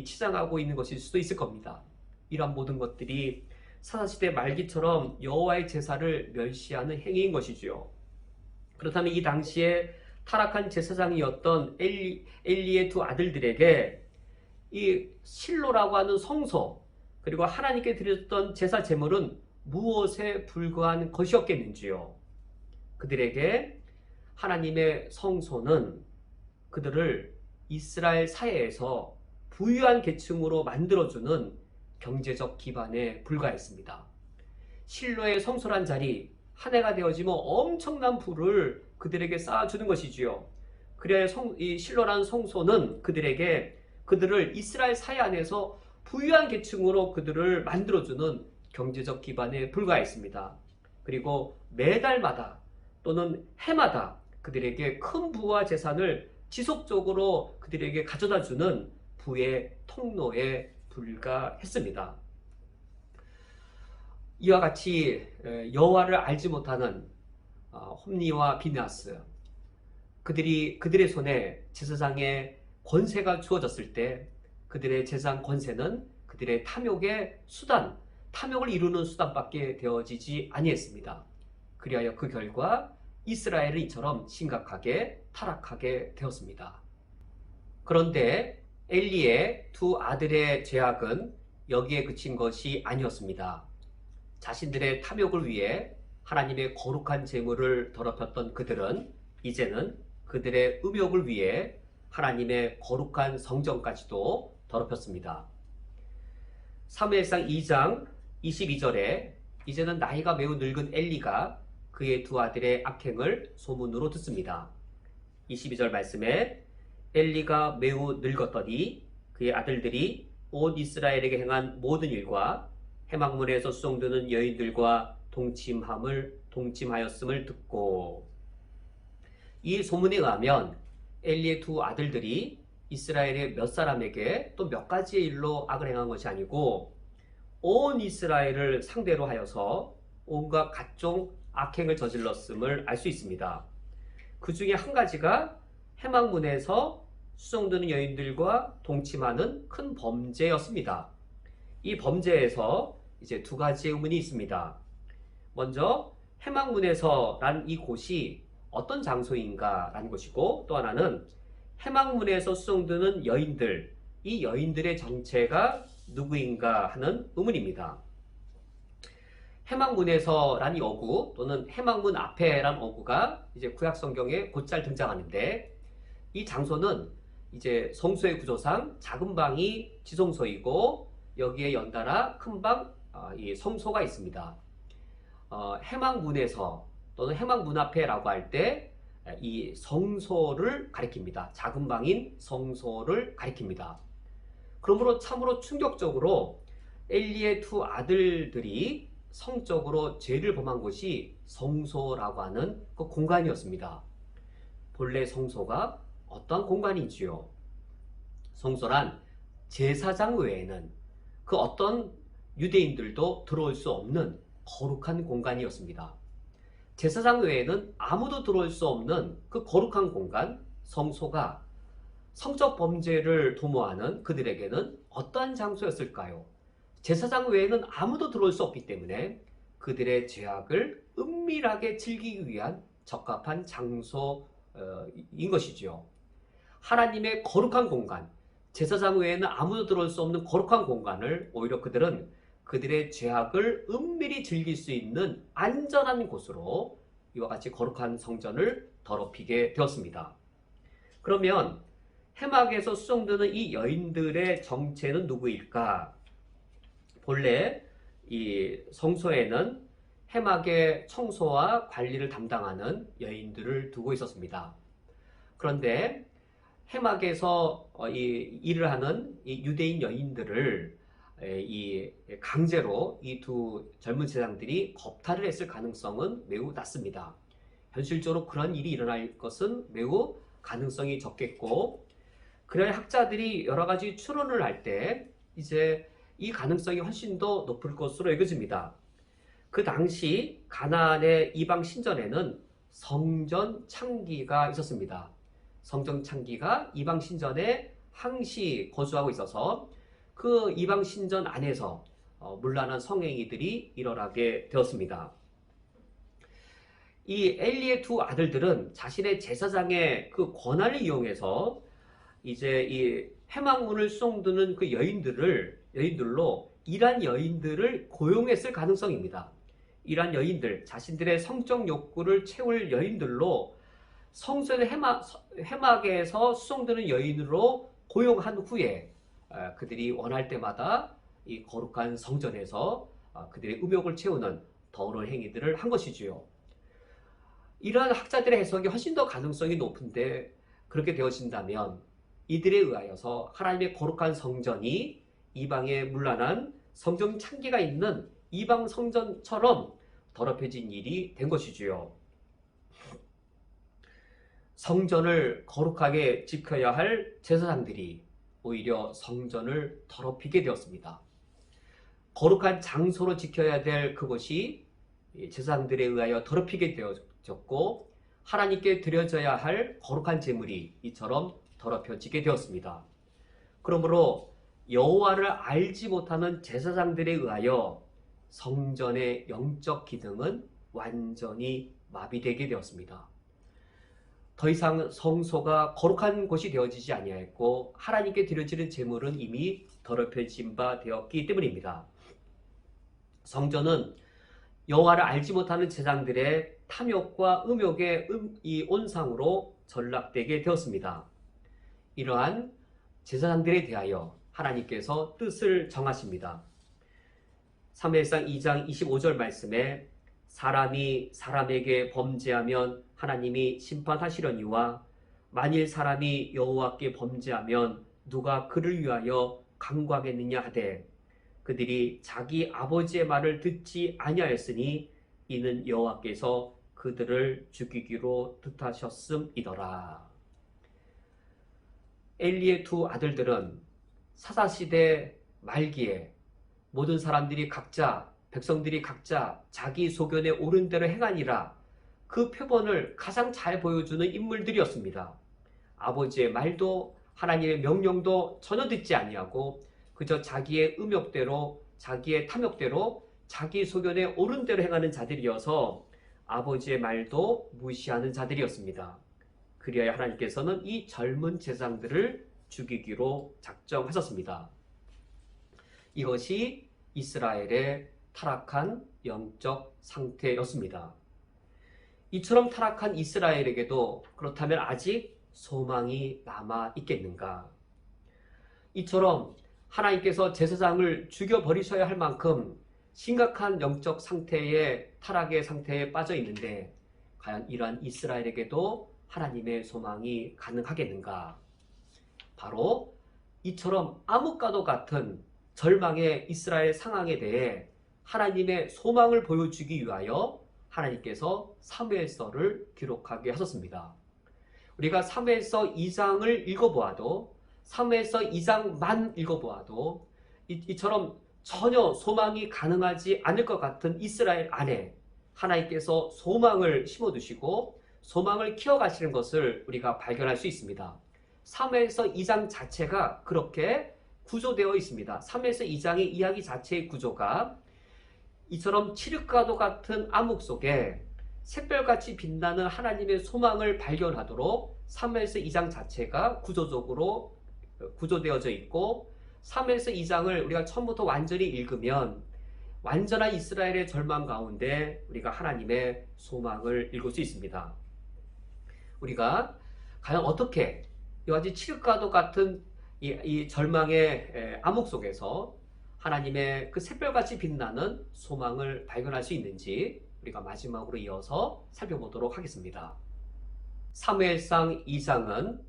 치장하고 있는 것일 수도 있을 겁니다. 이러한 모든 것들이 사사시대 말기처럼 여호와의 제사를 멸시하는 행위인 것이지요. 그렇다면 이 당시에 타락한 제사장이었던 엘리의 두 아들들에게 이 실로라고 하는 성소, 그리고 하나님께 드렸던 제사 제물은 무엇에 불과한 것이었겠는지요. 그들에게 하나님의 성소는 그들을 이스라엘 사회에서 부유한 계층으로 만들어주는 경제적 기반에 불과했습니다. 실로의 성소란 자리, 한 해가 되어지면 엄청난 부를 그들에게 쌓아주는 것이지요. 그래 이 실로라는 성소는 그들을 이스라엘 사회 안에서 부유한 계층으로 그들을 만들어주는 경제적 기반에 불과했습니다. 그리고 매달마다 또는 해마다 그들에게 큰 부와 재산을 지속적으로 그들에게 가져다주는 부의 통로에 불과했습니다. 이와 같이 여호와를 알지 못하는 홈리와 비나스, 그들의 손에 제사장의 권세가 주어졌을 때 그들의 제사장 권세는 그들의 탐욕의 수단, 탐욕을 이루는 수단밖에 되어지지 아니했습니다. 그리하여 그 결과 이스라엘은 이처럼 심각하게 타락하게 되었습니다. 그런데 엘리의 두 아들의 죄악은 여기에 그친 것이 아니었습니다. 자신들의 탐욕을 위해 하나님의 거룩한 제물을 더럽혔던 그들은 이제는 그들의 음욕을 위해 하나님의 거룩한 성전까지도 더럽혔습니다. 사무엘상 2장 22절에 이제는 나이가 매우 늙은 엘리가 그의 두 아들의 악행을 소문으로 듣습니다. 22절 말씀에 엘리가 매우 늙었더니 그의 아들들이 온 이스라엘에게 행한 모든 일과 해막문에서 수송드는 여인들과 동침하였음을 듣고, 이 소문에 의하면 엘리의 두 아들들이 이스라엘의 몇 사람에게 또 몇 가지의 일로 악을 행한 것이 아니고 온 이스라엘을 상대로 하여서 온갖 각종 악행을 저질렀음을 알 수 있습니다. 그 중에 한 가지가 해막문에서 수송드는 여인들과 동침하는 큰 범죄였습니다. 이 범죄에서 이제 두 가지의 의문이 있습니다. 먼저 해막문에서라는 이 곳이 어떤 장소인가라는 것이고, 또 하나는 해막문에서 수송드는 여인들, 이 여인들의 정체가 누구인가 하는 의문입니다. 해막문에서라는 이 어구 또는 해막문 앞에란 어구가 이제 구약 성경에 곧잘 등장하는데, 이 장소는 이제 성소의 구조상 작은 방이 지성소이고 여기에 연달아 큰 방, 이 성소가 있습니다. 해막문에서 또는 해막문 앞에라고 할 때 이 성소를 가리킵니다. 작은 방인 성소를 가리킵니다. 그러므로 참으로 충격적으로 엘리의 두 아들들이 성적으로 죄를 범한 곳이 성소라고 하는 그 공간이었습니다. 본래 성소가 어떠한 공간이지요? 성소란 제사장 외에는 그 어떤 유대인들도 들어올 수 없는 거룩한 공간이었습니다. 제사장 외에는 아무도 들어올 수 없는 그 거룩한 공간, 성소가 성적 범죄를 도모하는 그들에게는 어떠한 장소였을까요? 제사장 외에는 아무도 들어올 수 없기 때문에 그들의 죄악을 은밀하게 즐기기 위한 적합한 장소인 것이죠. 하나님의 거룩한 공간, 제사장 외에는 아무도 들어올 수 없는 거룩한 공간을 오히려 그들은 그들의 죄악을 은밀히 즐길 수 있는 안전한 곳으로 이와 같이 거룩한 성전을 더럽히게 되었습니다. 그러면 해막에서 수송되는 이 여인들의 정체는 누구일까? 본래 이 성소에는 해막의 청소와 관리를 담당하는 여인들을 두고 있었습니다. 그런데 해막에서 이 일을 하는 이 유대인 여인들을 이 강제로 이 두 젊은 제사장들이 겁탈을 했을 가능성은 매우 낮습니다. 현실적으로 그런 일이 일어날 것은 매우 가능성이 적겠고, 그래야 학자들이 여러 가지 추론을 할 때 이제 이 가능성이 훨씬 더 높을 것으로 여겨집니다. 그 당시 가나안의 이방 신전에는 성전 창기가 있었습니다. 성전 창기가 이방 신전에 항시 거주하고 있어서 그 이방 신전 안에서 문란한 성행위들이 일어나게 되었습니다. 이 엘리의 두 아들들은 자신의 제사장의 그 권한을 이용해서 이제 이 해막문을 수송드는 그 여인들로 이란 여인들을 고용했을 가능성입니다. 이란 여인들, 자신들의 성적 욕구를 채울 여인들로 성전의 해막에서 수송드는 여인으로 고용한 후에 그들이 원할 때마다 이 거룩한 성전에서 그들의 음욕을 채우는 더러운 행위들을 한 것이지요. 이러한 학자들의 해석이 훨씬 더 가능성이 높은데, 그렇게 되어진다면 이들에 의하여서 하나님의 거룩한 성전이 이방의 문란한 성전 창기가 있는 이방 성전처럼 더럽혀진 일이 된 것이지요. 성전을 거룩하게 지켜야 할 제사장들이 오히려 성전을 더럽히게 되었습니다. 거룩한 장소로 지켜야 될 그것이 제사장들에 의하여 더럽히게 되어졌고, 하나님께 드려져야 할 거룩한 제물이 이처럼 더럽혀지게 되었습니다. 그러므로 여호와를 알지 못하는 제사장들에 의하여 성전의 영적 기능은 완전히 마비되게 되었습니다. 더 이상 성소가 거룩한 곳이 되어지지 아니하였고, 하나님께 드려지는 제물은 이미 더럽혀진 바 되었기 때문입니다. 성전은 여호와를 알지 못하는 제사장들의 탐욕과 음욕의 이 온상으로 전락되게 되었습니다. 이러한 제사장들에 대하여 하나님께서 뜻을 정하십니다. 사무엘상 2장 25절 말씀에 사람이 사람에게 범죄하면 하나님이 심판하시려니와 만일 사람이 여호와께 범죄하면 누가 그를 위하여 간구하겠느냐 하되 그들이 자기 아버지의 말을 듣지 아니하였으니 이는 여호와께서 그들을 죽이기로 뜻하셨음이더라. 엘리의 두 아들들은 사사시대 말기에 모든 사람들이 각자, 백성들이 각자 자기 소견에 옳은 대로 행하니라, 그 표본을 가장 잘 보여주는 인물들이었습니다. 아버지의 말도 하나님의 명령도 전혀 듣지 아니하고 그저 자기의 음욕대로, 자기의 탐욕대로, 자기 소견에 옳은 대로 행하는 자들이어서 아버지의 말도 무시하는 자들이었습니다. 그리하여 하나님께서는 이 젊은 제사장들을 죽이기로 작정하셨습니다. 이것이 이스라엘의 타락한 영적 상태였습니다. 이처럼 타락한 이스라엘에게도 그렇다면 아직 소망이 남아 있겠는가? 이처럼 하나님께서 제사장을 죽여버리셔야 할 만큼 심각한 영적 상태의 타락의 상태에 빠져 있는데, 과연 이러한 이스라엘에게도 하나님의 소망이 가능하겠는가? 바로 이처럼 암흑과도 같은 절망의 이스라엘 상황에 대해 하나님의 소망을 보여주기 위하여 하나님께서 사무엘서를 기록하게 하셨습니다. 우리가 사무엘서 2장을 읽어보아도, 사무엘서 2장만 읽어보아도 이처럼 전혀 소망이 가능하지 않을 것 같은 이스라엘 안에 하나님께서 소망을 심어두시고 소망을 키워가시는 것을 우리가 발견할 수 있습니다. 사무엘서 2장 자체가 그렇게 구조되어 있습니다. 사무엘서 2장의 이야기 자체의 구조가 이처럼 칠흑과도 같은 암흑 속에 샛별같이 빛나는 하나님의 소망을 발견하도록 사무엘서 2장 자체가 구조적으로 구조되어져 있고, 사무엘서 2장을 우리가 처음부터 완전히 읽으면 완전한 이스라엘의 절망 가운데 우리가 하나님의 소망을 읽을 수 있습니다. 우리가 과연 어떻게 이와 같이 칠흑과도 같은 이 절망의 암흑 속에서 하나님의 그 샛별같이 빛나는 소망을 발견할 수 있는지 우리가 마지막으로 이어서 살펴보도록 하겠습니다. 사무엘상 2장은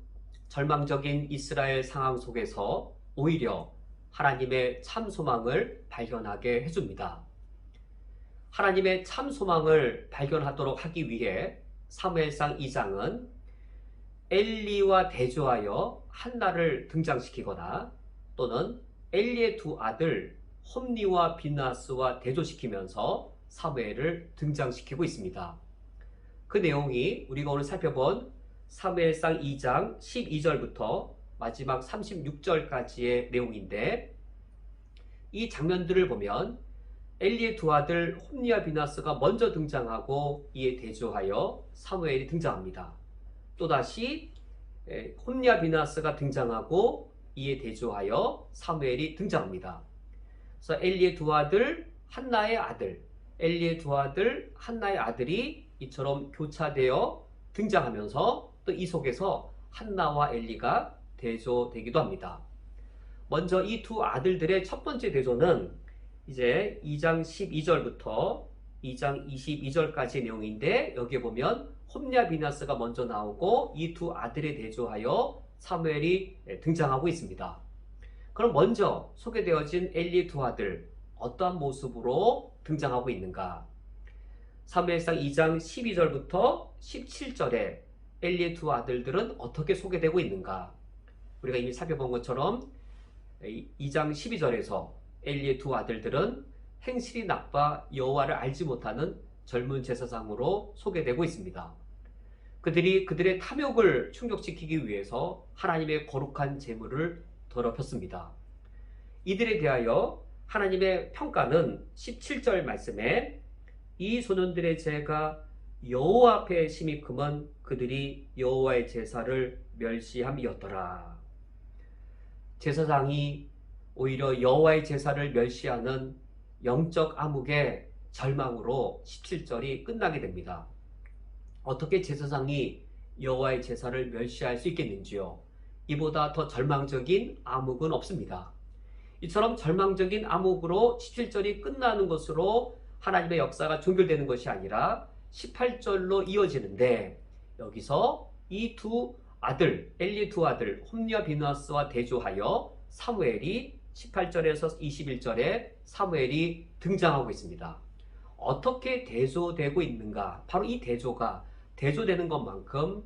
절망적인 이스라엘 상황 속에서 오히려 하나님의 참 소망을 발견하게 해줍니다. 하나님의 참 소망을 발견하도록 하기 위해 사무엘상 2장은 엘리와 대조하여 한나를 등장시키거나 또는 엘리의 두 아들 홈니와 비나스와 대조시키면서 사무엘을 등장시키고 있습니다. 그 내용이 우리가 오늘 살펴본 사무엘상 2장 12절부터 마지막 36절까지의 내용인데, 이 장면들을 보면 엘리의 두 아들 홈니와 비나스가 먼저 등장하고 이에 대조하여 사무엘이 등장합니다. 또다시 홈니와 비나스가 등장하고 이에 대조하여 사무엘이 등장합니다. 그래서 엘리의 두 아들 한나의 아들, 엘리의 두 아들 한나의 아들이 이처럼 교차되어 등장하면서 또 이 속에서 한나와 엘리가 대조되기도 합니다. 먼저 이 두 아들들의 첫 번째 대조는 이제 2장 12절부터 2장 22절까지의 내용인데, 여기에 보면 홈니와 비나스가 먼저 나오고 이 두 아들에 대조하여 사무엘이 등장하고 있습니다. 그럼 먼저 소개되어진 엘리의 두 아들, 어떠한 모습으로 등장하고 있는가? 사무엘상 2장 12절부터 17절에 엘리의 두 아들들은 어떻게 소개되고 있는가? 우리가 이미 살펴본 것처럼 2장 12절에서 엘리의 두 아들들은 행실이 나빠 여호와를 알지 못하는 젊은 제사장으로 소개되고 있습니다. 그들이 그들의 탐욕을 충족시키기 위해서 하나님의 거룩한 제물을 더럽혔습니다. 이들에 대하여 하나님의 평가는 17절 말씀에 이 소년들의 죄가 여호와 앞에 심히 크면 그들이 여호와의 제사를 멸시함이었더라. 제사장이 오히려 여호와의 제사를 멸시하는 영적 암흑의 절망으로 17절이 끝나게 됩니다. 어떻게 제사장이 여호와의 제사를 멸시할 수 있겠는지요? 이보다 더 절망적인 암흑은 없습니다. 이처럼 절망적인 암흑으로 17절이 끝나는 것으로 하나님의 역사가 종결되는 것이 아니라 18절로 이어지는데, 여기서 이 두 아들, 엘리 두 아들 홈니와 비나스와 대조하여 사무엘이 18절에서 21절에 사무엘이 등장하고 있습니다. 어떻게 대조되고 있는가? 바로 이 대조가 대조되는 것만큼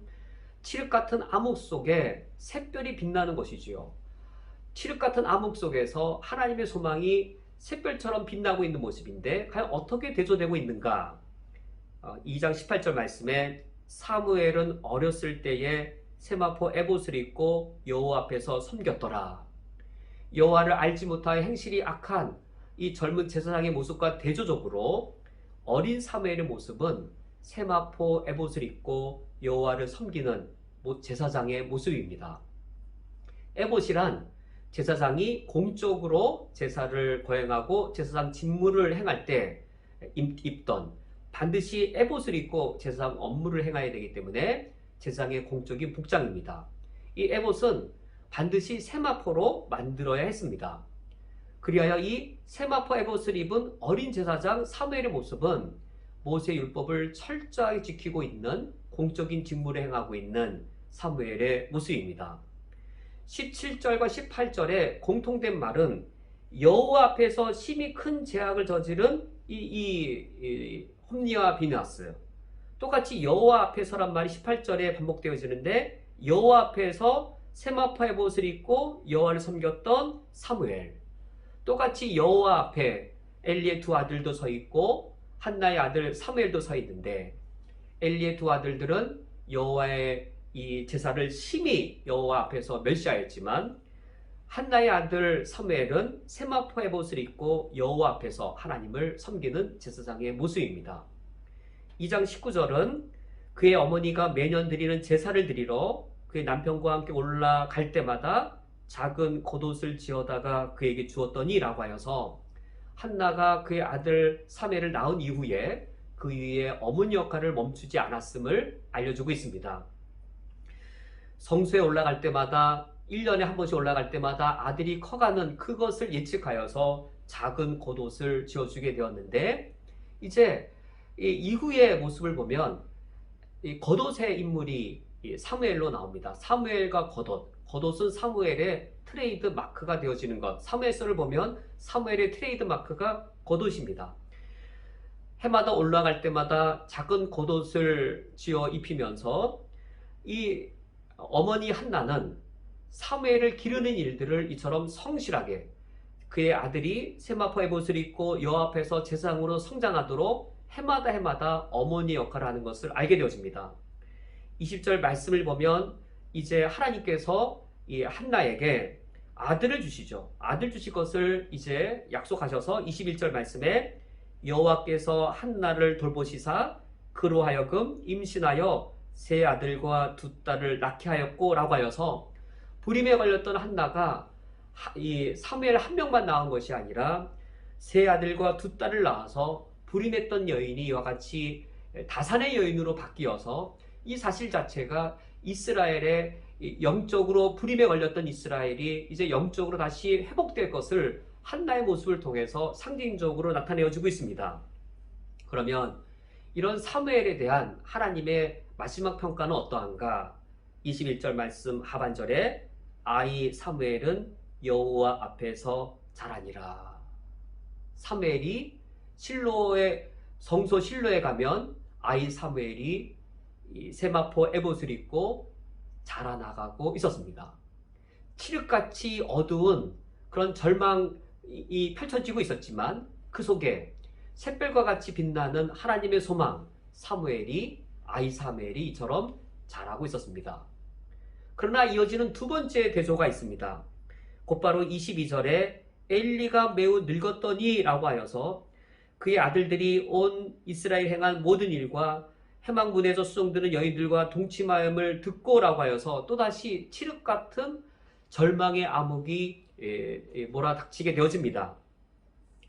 칠흑 같은 암흑 속에 샛별이 빛나는 것이지요. 칠흑 같은 암흑 속에서 하나님의 소망이 샛별처럼 빛나고 있는 모습인데, 과연 어떻게 대조되고 있는가? 2장 18절 말씀에 사무엘은 어렸을 때에 세마포 에봇을 입고 여호와 앞에서 섬겼더라. 여호와를 알지 못하여 행실이 악한 이 젊은 제사장의 모습과 대조적으로 어린 사무엘의 모습은 세마포 에봇을 입고 여호와를 섬기는 제사장의 모습입니다. 에봇이란 제사장이 공적으로 제사를 거행하고 제사장 직무를 행할 때 입던, 반드시 에봇을 입고 제사장 업무를 행해야 되기 때문에 제사장의 공적인 복장입니다. 이 에봇은 반드시 세마포로 만들어야 했습니다. 그리하여 이 세마포 에봇을 입은 어린 제사장 사무엘의 모습은 모세 율법을 철저하게 지키고 있는 공적인 직무를 행하고 있는 사무엘의 모습입니다. 17절과 18절에 공통된 말은 여호와 앞에서 심히 큰 죄악을 저지른 이 홈니와 비나스, 똑같이 여호와 앞에서란 말이 18절에 반복되어지는데, 여호와 앞에서 세마포 에봇을 입고 여호와를 섬겼던 사무엘, 똑같이 여호와 앞에 엘리의 두 아들도 서 있고 한나의 아들 사무엘도 서 있는데, 엘리의 두 아들들은 여호와의 이 제사를 심히 여호와 앞에서 멸시하였지만, 한나의 아들 사무엘은 세마포 에봇을 입고 여호와 앞에서 하나님을 섬기는 제사장의 모습입니다. 2장 19절은 그의 어머니가 매년 드리는 제사를 드리러 그의 남편과 함께 올라갈 때마다 작은 겉옷을 지어다가 그에게 주었더니 라고 하여서 한나가 그의 아들 사무엘을 낳은 이후에 그 위에 어머니 역할을 멈추지 않았음을 알려주고 있습니다. 성소에 올라갈 때마다 1년에 한 번씩 올라갈 때마다 아들이 커가는 그것을 예측하여서 작은 겉옷을 지어주게 되었는데, 이제 이 이후의 모습을 보면 이 겉옷의 인물이 사무엘로 나옵니다. 사무엘과 겉옷, 겉옷은 사무엘의 트레이드 마크가 되어지는 것. 사무엘서를 보면 사무엘의 트레이드 마크가 겉옷입니다. 해마다 올라갈 때마다 작은 겉옷을 지어 입히면서 이 어머니 한나는 사무엘을 기르는 일들을 이처럼 성실하게, 그의 아들이 세마포 에봇을 입고 여호와 앞에서 제사장으로 성장하도록 해마다 어머니 역할을 하는 것을 알게 되어집니다. 20절 말씀을 보면 이제 하나님께서 이 한나에게 아들을 주시죠. 아들 주실 것을 이제 약속하셔서 21절 말씀에 여호와께서 한나를 돌보시사 그로 하여금 임신하여 세 아들과 두 딸을 낳게 하였고 라고 하여서, 불임에 걸렸던 한나가 이 사무엘 한 명만 낳은 것이 아니라 세 아들과 두 딸을 낳아서 불임했던 여인이 이와 같이 다산의 여인으로 바뀌어서 이 사실 자체가 이스라엘의 영적으로 불임에 걸렸던 이스라엘이 이제 영적으로 다시 회복될 것을 한나의 모습을 통해서 상징적으로 나타내어주고 있습니다. 그러면 이런 사무엘에 대한 하나님의 마지막 평가는 어떠한가? 21절 말씀 하반절에 아이 사무엘은 여호와 앞에서 자라니라. 사무엘이 실로의 성소 실로에 가면 아이 사무엘이 이 세마포 에봇을 입고 자라나가고 있었습니다. 칠흑같이 어두운 그런 절망이 펼쳐지고 있었지만 그 속에 샛별과 같이 빛나는 하나님의 소망 아이 사무엘이 이처럼 자라고 있었습니다. 그러나 이어지는 두 번째 대조가 있습니다. 곧바로 22절에 엘리가 매우 늙었더니 라고 하여서 그의 아들들이 온 이스라엘 행한 모든 일과 해망문에서 수종드는 여인들과 동침하음을 듣고 라고 하여서 또다시 칠흑 같은 절망의 암흑이 몰아닥치게 되어집니다.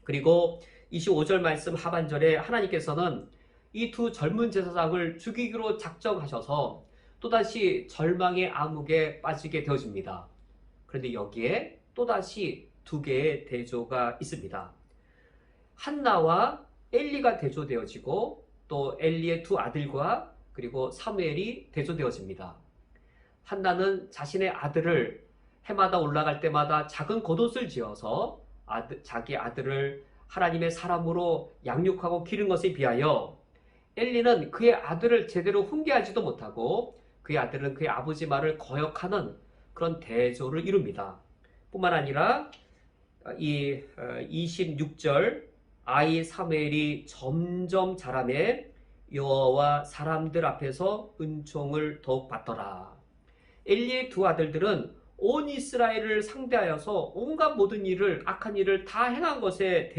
그리고 25절 말씀 하반절에 하나님께서는 이 두 젊은 제사장을 죽이기로 작정하셔서 또다시 절망의 암흑에 빠지게 되어집니다. 그런데 여기에 또다시 두 개의 대조가 있습니다. 한나와 엘리가 대조되어지고 또 엘리의 두 아들과 그리고 사무엘이 대조되어집니다. 한나는 자신의 아들을 해마다 올라갈 때마다 작은 겉옷을 지어서 자기 아들을 하나님의 사람으로 양육하고 기른 것에 비하여, 엘리는 그의 아들을 제대로 훈계하지도 못하고 그의 아들은 그의 아버지 말을 거역하는 그런 대조를 이룹니다. 뿐만 아니라 이 26절 아이 사무엘이 점점 자라매 여호와와 사람들 앞에서 은총을 더욱 받더라. 엘리의 두 아들들은 온 이스라엘을 상대하여서 온갖 모든 일을, 악한 일을 다 행한 것에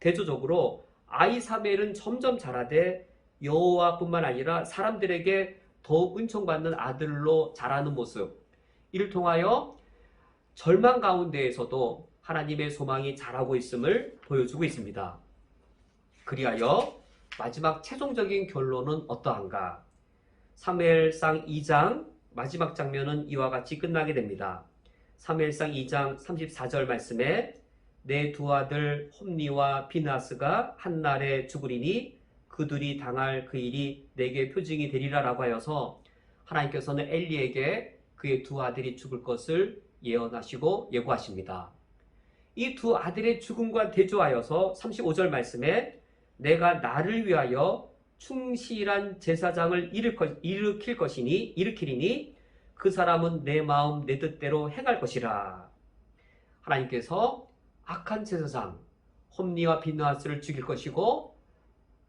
대조적으로 아이 사무엘은 점점 자라되 여호와뿐만 아니라 사람들에게 더욱 은총받는 아들로 자라는 모습, 이를 통하여 절망 가운데에서도 하나님의 소망이 자라고 있음을 보여주고 있습니다. 그리하여 마지막 최종적인 결론은 어떠한가? 사무엘상 2장 마지막 장면은 이와 같이 끝나게 됩니다. 사무엘상 2장 34절 말씀에 내 두 아들 홈니와 비나스가 한날에 죽으리니 그들이 당할 그 일이 내게 표징이 되리라 라고 하여서 하나님께서는 엘리에게 그의 두 아들이 죽을 것을 예언하시고 예고하십니다. 이 두 아들의 죽음과 대조하여서 35절 말씀에 내가 나를 위하여 충실한 제사장을 일으키리니 그 사람은 내 마음 내 뜻대로 행할 것이라. 하나님께서 악한 제사장 홈니와 비느하스를 죽일 것이고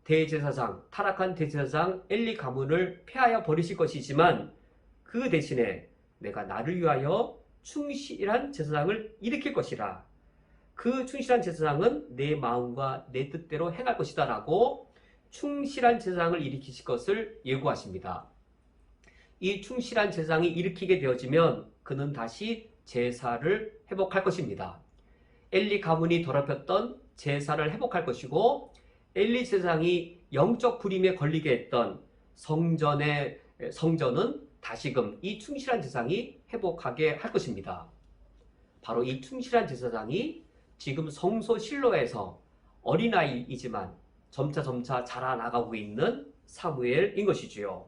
대제사장, 타락한 대제사장 엘리 가문을 폐하여 버리실 것이지만 그 대신에 내가 나를 위하여 충실한 제사장을 일으킬 것이라. 그 충실한 제사장은 내 마음과 내 뜻대로 행할 것이다 라고 충실한 제사장을 일으키실 것을 예고하십니다. 이 충실한 제사장이 일으키게 되어지면 그는 다시 제사를 회복할 것입니다. 엘리 가문이 더럽혔던 제사를 회복할 것이고, 엘리 제사장이 영적 불임에 걸리게 했던 성전은 다시금 이 충실한 제사장이 회복하게 할 것입니다. 바로 이 충실한 제사장이 지금 성소 실로에서 어린아이이지만 점차 자라나가고 있는 사무엘인 것이지요.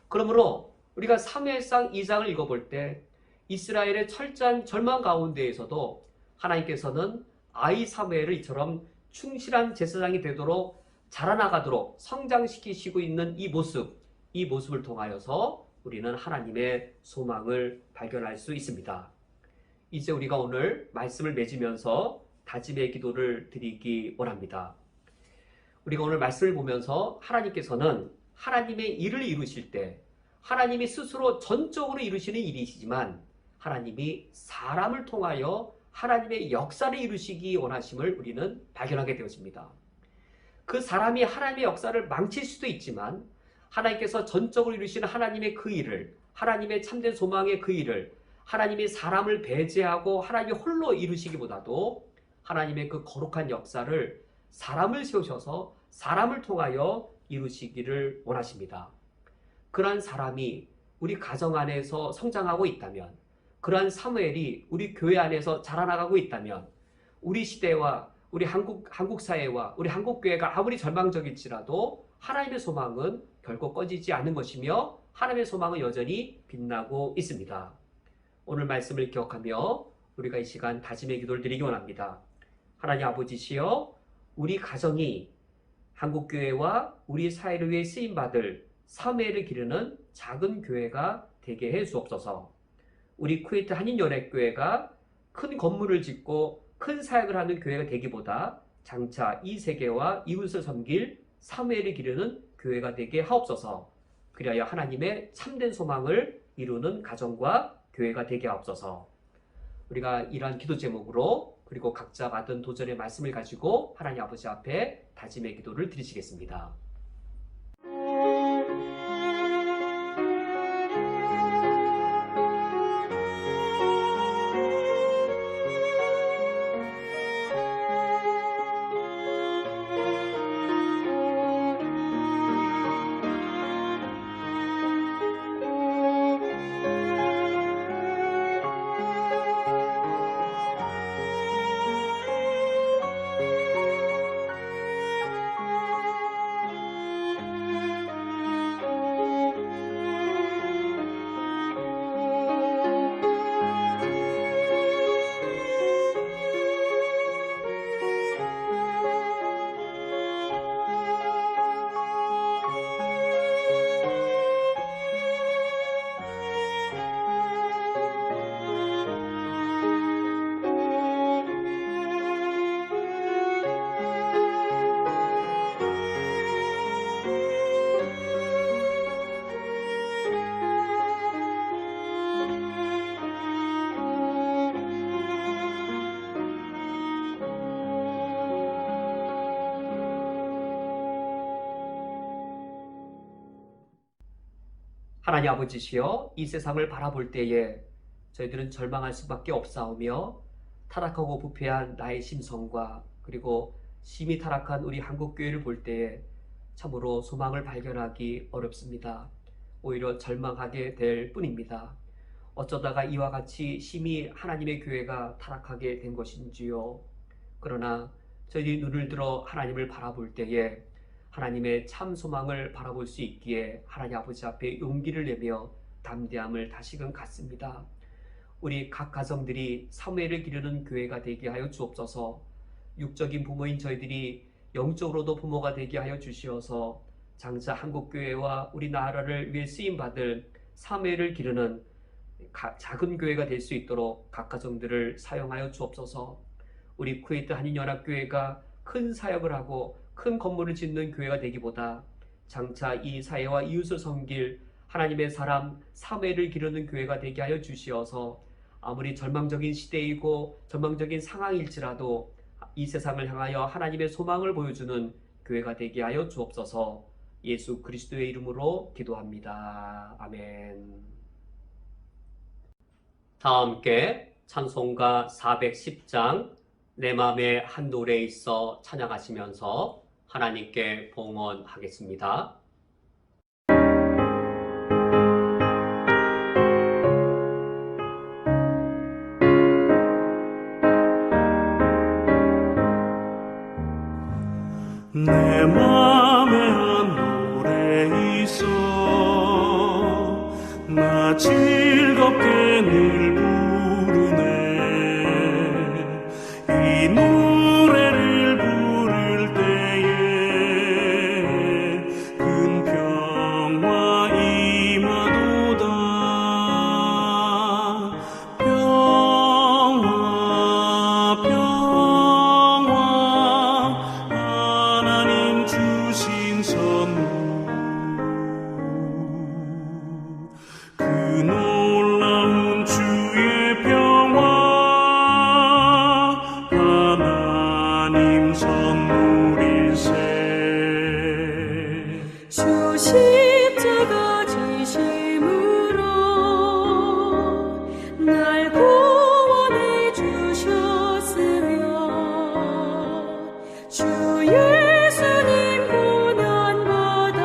그러므로 우리가 사무엘상 2장을 읽어볼 때 이스라엘의 철저한 절망 가운데에서도 하나님께서는 아이 사무엘을 이처럼 충실한 제사장이 되도록 자라나가도록 성장시키시고 있는 이 모습을 통하여서 우리는 하나님의 소망을 발견할 수 있습니다. 이제 우리가 오늘 말씀을 맺으면서 다짐의 기도를 드리기 원합니다. 우리가 오늘 말씀을 보면서 하나님께서는 하나님의 일을 이루실 때 하나님이 스스로 전적으로 이루시는 일이시지만 하나님이 사람을 통하여 하나님의 역사를 이루시기 원하심을 우리는 발견하게 되었습니다. 그 사람이 하나님의 역사를 망칠 수도 있지만 하나님께서 전적으로 이루시는 하나님의 그 일을, 하나님의 참된 소망의 그 일을 하나님이 사람을 배제하고 하나님이 홀로 이루시기보다도 하나님의 그 거룩한 역사를 사람을 세우셔서 사람을 통하여 이루시기를 원하십니다. 그러한 사람이 우리 가정 안에서 성장하고 있다면, 그러한 사무엘이 우리 교회 안에서 자라나가고 있다면, 우리 시대와 우리 한국 사회와 우리 한국 교회가 아무리 절망적일지라도 하나님의 소망은 결코 꺼지지 않는 것이며 하나님의 소망은 여전히 빛나고 있습니다. 오늘 말씀을 기억하며 우리가 이 시간 다짐의 기도를 드리기 원합니다. 하나님 아버지시여, 우리 가정이 한국교회와 우리 사회를 위해 쓰임받을 사무엘을 기르는 작은 교회가 되게 해 주옵소서. 우리 쿠웨이트 한인연합교회가 큰 건물을 짓고 큰 사역을 하는 교회가 되기보다 장차 이 세계와 이웃을 섬길 사무엘을 기르는 교회가 되게 하옵소서. 그리하여 하나님의 참된 소망을 이루는 가정과 교회가 되게 하옵소서. 우리가 이러한 기도 제목으로 그리고 각자 받은 도전의 말씀을 가지고 하나님 아버지 앞에 다짐의 기도를 드리시겠습니다. 하나님 아버지시여, 이 세상을 바라볼 때에 저희들은 절망할 수밖에 없사오며 타락하고 부패한 나의 심성과 그리고 심히 타락한 우리 한국교회를 볼 때에 참으로 소망을 발견하기 어렵습니다. 오히려 절망하게 될 뿐입니다. 어쩌다가 이와 같이 심히 하나님의 교회가 타락하게 된 것인지요. 그러나 저희들이 눈을 들어 하나님을 바라볼 때에 하나님의 참 소망을 바라볼 수 있기에 하나님 아버지 앞에 용기를 내며 담대함을 다시금 갖습니다. 우리 각 가정들이 사무엘을 기르는 교회가 되게 하여 주옵소서. 육적인 부모인 저희들이 영적으로도 부모가 되게 하여 주시어서 장차 한국교회와 우리 나라를 위해 쓰임받을 사무엘을 기르는 작은 교회가 될 수 있도록 각 가정들을 사용하여 주옵소서. 우리 쿠웨이트 한인연합교회가 큰 사역을 하고 큰 건물을 짓는 교회가 되기보다 장차 이 사회와 이웃을 섬길 하나님의 사람 사무엘을 기르는 교회가 되게 하여 주시어서 아무리 절망적인 시대이고 절망적인 상황일지라도 이 세상을 향하여 하나님의 소망을 보여주는 교회가 되게 하여 주옵소서. 예수 그리스도의 이름으로 기도합니다. 아멘. 다 함께 찬송가 410장 내 맘에 한 노래에 있어 찬양하시면서 하나님께 봉헌하겠습니다. 내 맘에 한 노래 있어 나 즐겁게 늘 부르네 이 노래를 부를 때에 큰 평화 임하도다 평화 평화 하나님 주신 선물 그 놀라운 주의 평화 하나님 선물일세 주 십자가 지심으로 날 구원해 주셨으며 주 예수님 고난받아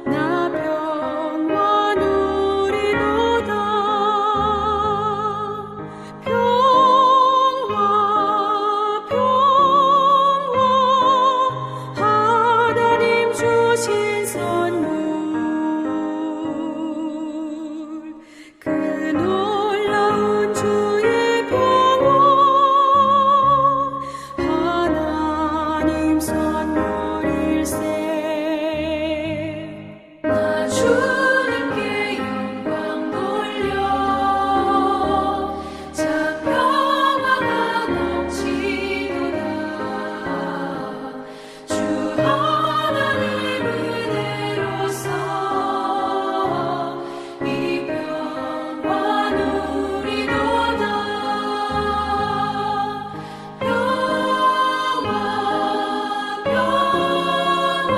나 평화 누리도다 평화 평화 하나님 주신 선물 그 놀라운 주의 평화 하나님 선물일세 나 주님께 영광 돌려 참 평화가 넘치도다 주 하나님 은혜로서 이 평화 누리도다 평화 평화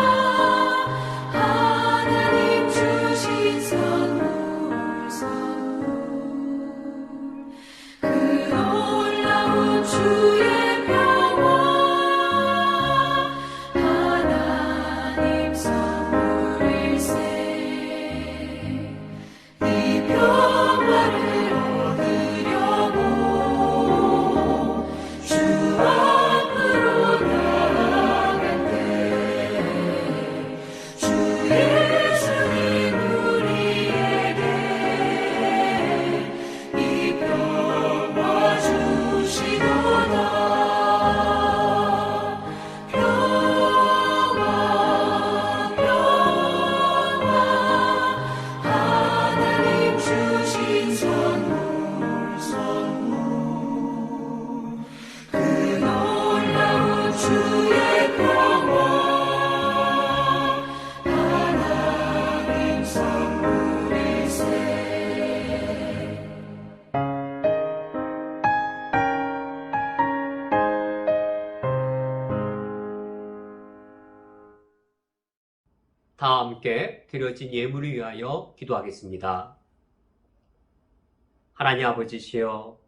하나님 주신 선물 그 놀라운 주의 평화 하나님 선물일세 이 평화를 얻으려고 주 앞으로 나아갈 때 주 예수님 우리에게 이 평화 주시도다 평화 평화 하나님 주신 선물 그 놀라운 주의 평화 하나님 선물일세 다 함께 드려진 예물을 위하여 기도하겠습니다. 하나님 아버지시여,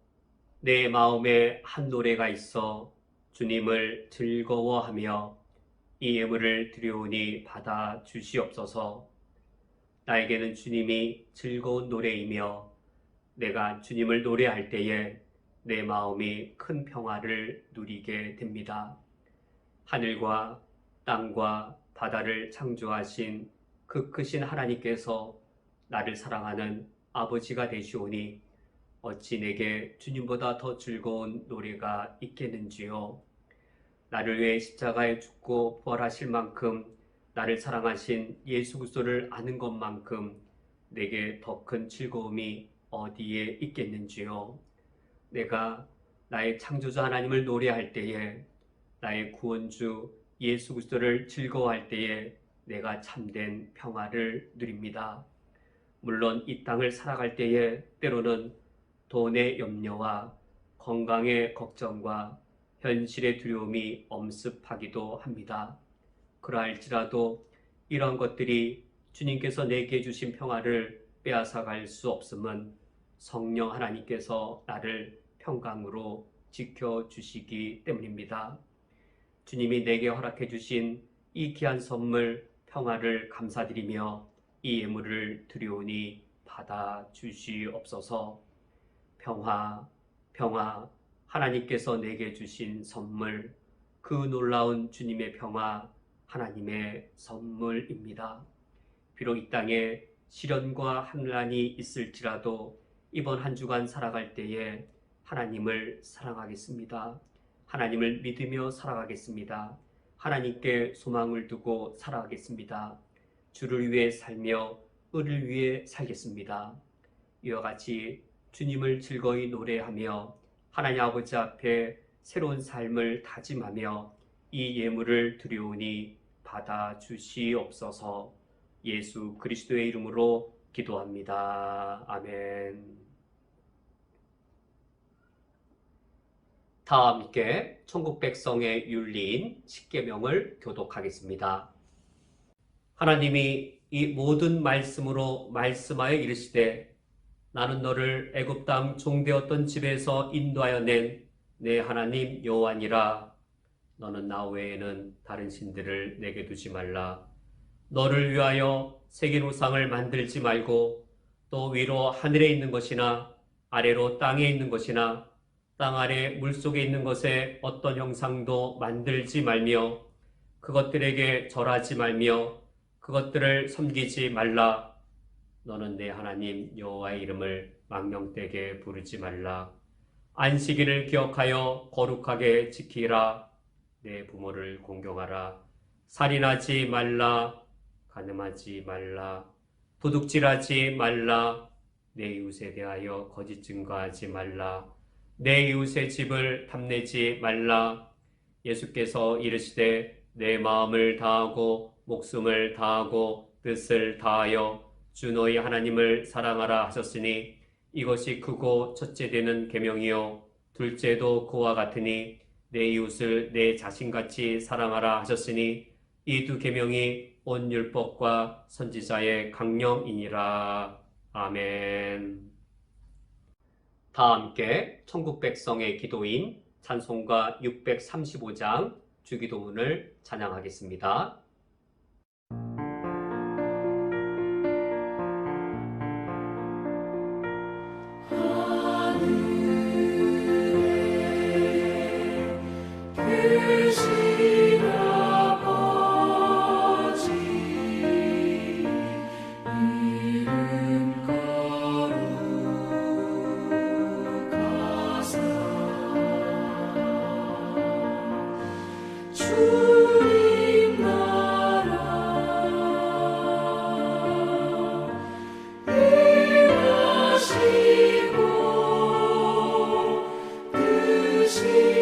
내 마음에 한 노래가 있어 주님을 즐거워하며 이 예물을 드려오니 받아 주시옵소서. 나에게는 주님이 즐거운 노래이며 내가 주님을 노래할 때에 내 마음이 큰 평화를 누리게 됩니다. 하늘과 땅과 바다를 창조하신 그 크신 하나님께서 나를 사랑하는 아버지가 되시오니 어찌 내게 주님보다 더 즐거운 노래가 있겠는지요. 나를 위해 십자가에 죽고 부활하실 만큼 나를 사랑하신 예수 그리스도를 아는 것만큼 내게 더 큰 즐거움이 어디에 있겠는지요. 내가 나의 창조자 하나님을 노래할 때에, 나의 구원주 예수 그리스도를 즐거워할 때에 내가 참된 평화를 누립니다. 물론 이 땅을 살아갈 때에 때로는 돈의 염려와 건강의 걱정과 현실의 두려움이 엄습하기도 합니다. 그러할지라도 이런 것들이 주님께서 내게 주신 평화를 빼앗아갈 수 없음은 성령 하나님께서 나를 평강으로 지켜주시기 때문입니다. 주님이 내게 허락해 주신 이 귀한 선물 평화를 감사드리며 이 예물을 드리오니 받아 주시옵소서. 평화, 평화, 하나님께서 내게 주신 선물, 그 놀라운 주님의 평화, 하나님의 선물입니다. 비록 이 땅에 시련과 환난이 있을지라도 이번 한 주간 살아갈 때에 하나님을 사랑하겠습니다. 하나님을 믿으며 살아가겠습니다. 하나님께 소망을 두고 살아가겠습니다. 주를 위해 살며 을을 위해 살겠습니다. 이와 같이 주님을 즐거이 노래하며 하나님 아버지 앞에 새로운 삶을 다짐하며 이 예물을 드리오니 받아 주시옵소서. 예수 그리스도의 이름으로 기도합니다. 아멘. 다 함께 천국 백성의 윤리인 십계명을 교독하겠습니다. 하나님이 이 모든 말씀으로 말씀하여 이르시되 나는 너를 애굽 땅 종되었던 집에서 인도하여 낸 내 하나님 여호와니라. 너는 나 외에는 다른 신들을 내게 두지 말라. 너를 위하여 새긴 우상을 만들지 말고 또 위로 하늘에 있는 것이나 아래로 땅에 있는 것이나 땅 아래 물속에 있는 것에 어떤 형상도 만들지 말며 그것들에게 절하지 말며 그것들을 섬기지 말라. 너는 내 하나님 여호와의 이름을 망령되게 부르지 말라. 안식일을 기억하여 거룩하게 지키라. 내 부모를 공경하라. 살인하지 말라. 간음하지 말라. 도둑질하지 말라. 내 이웃에 대하여 거짓 증거하지 말라. 내 이웃의 집을 탐내지 말라. 예수께서 이르시되 내 마음을 다하고 목숨을 다하고 뜻을 다하여 주 너희 하나님을 사랑하라 하셨으니 이것이 크고 첫째 되는 계명이요 둘째도 그와 같으니 내 이웃을 내 자신같이 사랑하라 하셨으니 이 두 계명이 온 율법과 선지자의 강령이니라. 아멘. 다 함께 천국 백성의 기도인 찬송가 635장 주기도문을 찬양하겠습니다. 계신 아버지 이름 거룩하사 주님 나라 일하시고 뜻이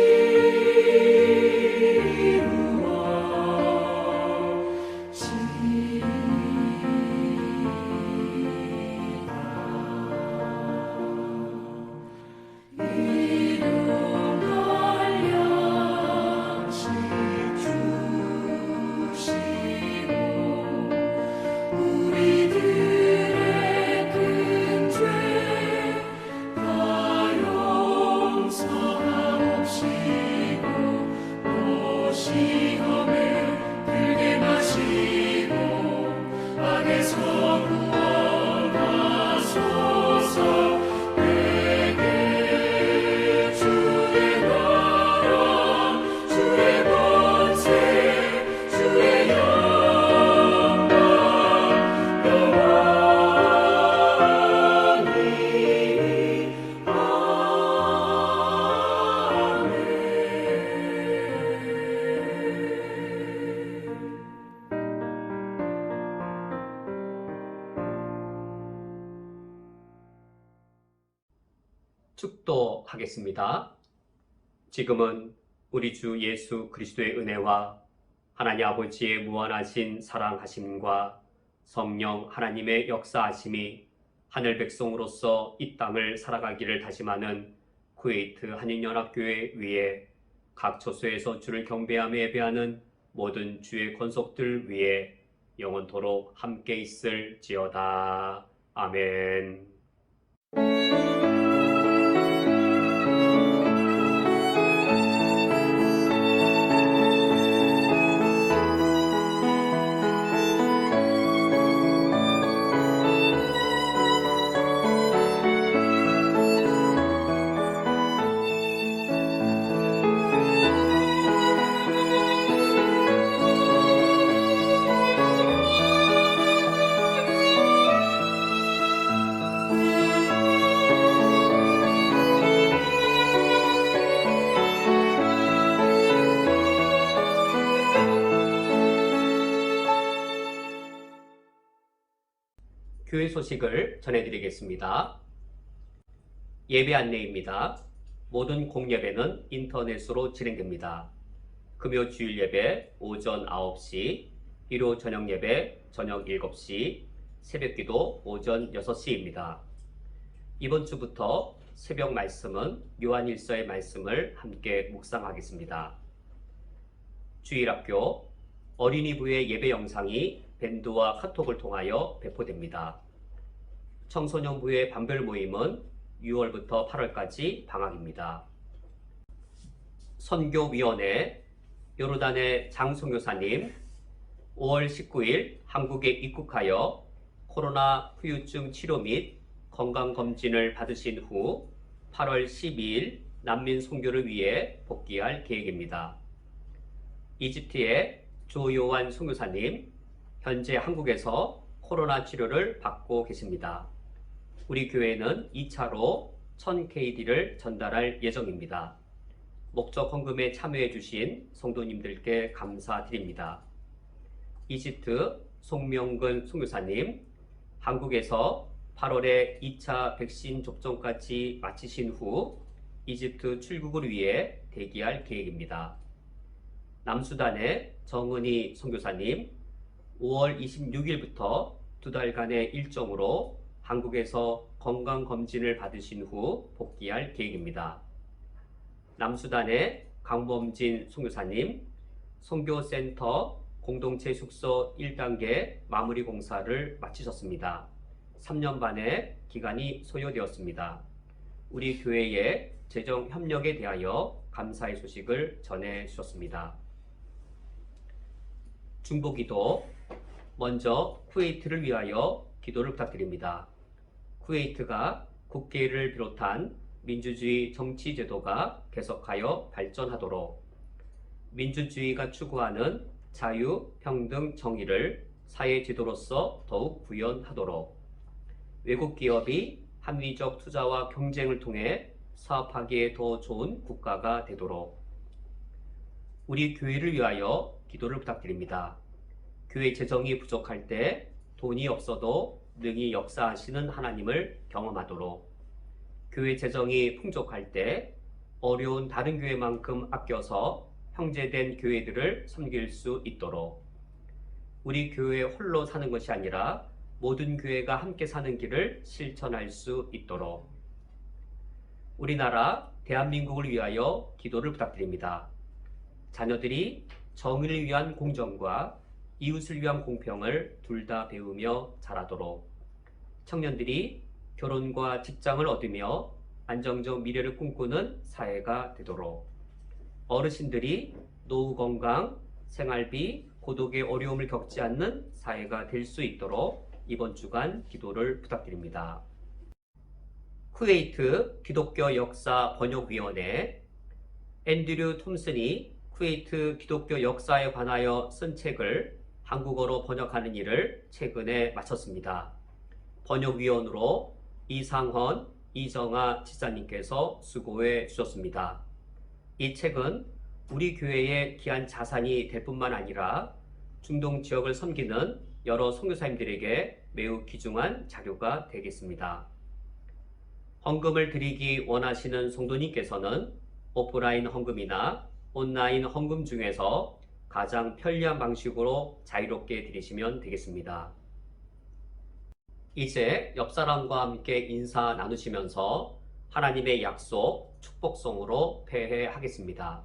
축도하겠습니다. 지금은 우리 주 예수 그리스도의 은혜와 하나님 아버지의 무한하신 사랑하심과 성령 하나님의 역사하심이 하늘 백성으로서 이 땅을 살아가기를 다짐하는 쿠웨이트 한인연합교회 위에 각 처소에서 주를 경배하며 예배하는 모든 주의 권속들 위에 영원토록 함께 있을지어다. 아멘. 교회 소식을 전해드리겠습니다. 예배 안내입니다. 모든 공예배는 인터넷으로 진행됩니다. 금요 주일 예배 오전 9시, 일요 저녁 예배 저녁 7시, 새벽 기도 오전 6시입니다. 이번 주부터 새벽 말씀은 요한일서의 말씀을 함께 묵상하겠습니다. 주일학교 어린이부의 예배 영상이 밴드와 카톡을 통하여 배포됩니다. 청소년부의 반별 모임은 6월부터 8월까지 방학입니다. 선교위원회 요르단의 장 선교사님 5월 19일 한국에 입국하여 코로나 후유증 치료 및 건강검진을 받으신 후 8월 12일 난민 선교를 위해 복귀할 계획입니다. 이집트의 조요한 선교사님 현재 한국에서 코로나 치료를 받고 계십니다. 우리 교회는 2차로 1000KD를 전달할 예정입니다. 목적 헌금에 참여해 주신 성도님들께 감사드립니다. 이집트 송명근 선교사님 한국에서 8월에 2차 백신 접종까지 마치신 후 이집트 출국을 위해 대기할 계획입니다. 남수단의 정은희 선교사님 5월 26일부터 2달간의 일정으로 한국에서 건강검진을 받으신 후 복귀할 계획입니다. 남수단의 강범진 선교사님 선교센터 공동체 숙소 1단계 마무리 공사를 마치셨습니다. 3년 반의 기간이 소요되었습니다. 우리 교회의 재정 협력에 대하여 감사의 소식을 전해 주셨습니다. 중보기도 먼저 쿠웨이트를 위하여 기도를 부탁드립니다. 쿠웨이트가 국계를 비롯한 민주주의 정치 제도가 계속하여 발전하도록 민주주의가 추구하는 자유, 평등, 정의를 사회 제도로서 더욱 구현하도록 외국 기업이 합리적 투자와 경쟁을 통해 사업하기에 더 좋은 국가가 되도록 우리 교회를 위하여 기도를 부탁드립니다. 교회 재정이 부족할 때 돈이 없어도 능히 역사하시는 하나님을 경험하도록 교회 재정이 풍족할 때 어려운 다른 교회만큼 아껴서 형제된 교회들을 섬길 수 있도록 우리 교회 홀로 사는 것이 아니라 모든 교회가 함께 사는 길을 실천할 수 있도록 우리나라 대한민국을 위하여 기도를 부탁드립니다. 자녀들이 정의를 위한 공정과 이웃을 위한 공평을 둘 다 배우며 자라도록 청년들이 결혼과 직장을 얻으며 안정적 미래를 꿈꾸는 사회가 되도록 어르신들이 노후 건강, 생활비, 고독의 어려움을 겪지 않는 사회가 될 수 있도록 이번 주간 기도를 부탁드립니다. 쿠웨이트 기독교 역사 번역위원회 앤드류 톰슨이 쿠웨이트 기독교 역사에 관하여 쓴 책을 한국어로 번역하는 일을 최근에 마쳤습니다. 번역위원으로 이상헌, 이정아 지사님께서 수고해 주셨습니다. 이 책은 우리 교회의 귀한 자산이 될 뿐만 아니라 중동 지역을 섬기는 여러 선교사님들에게 매우 귀중한 자료가 되겠습니다. 헌금을 드리기 원하시는 성도님께서는 오프라인 헌금이나 온라인 헌금 중에서 가장 편리한 방식으로 자유롭게 드리시면 되겠습니다. 이제 옆 사람과 함께 인사 나누시면서 하나님의 약속, 축복성으로 폐회하겠습니다.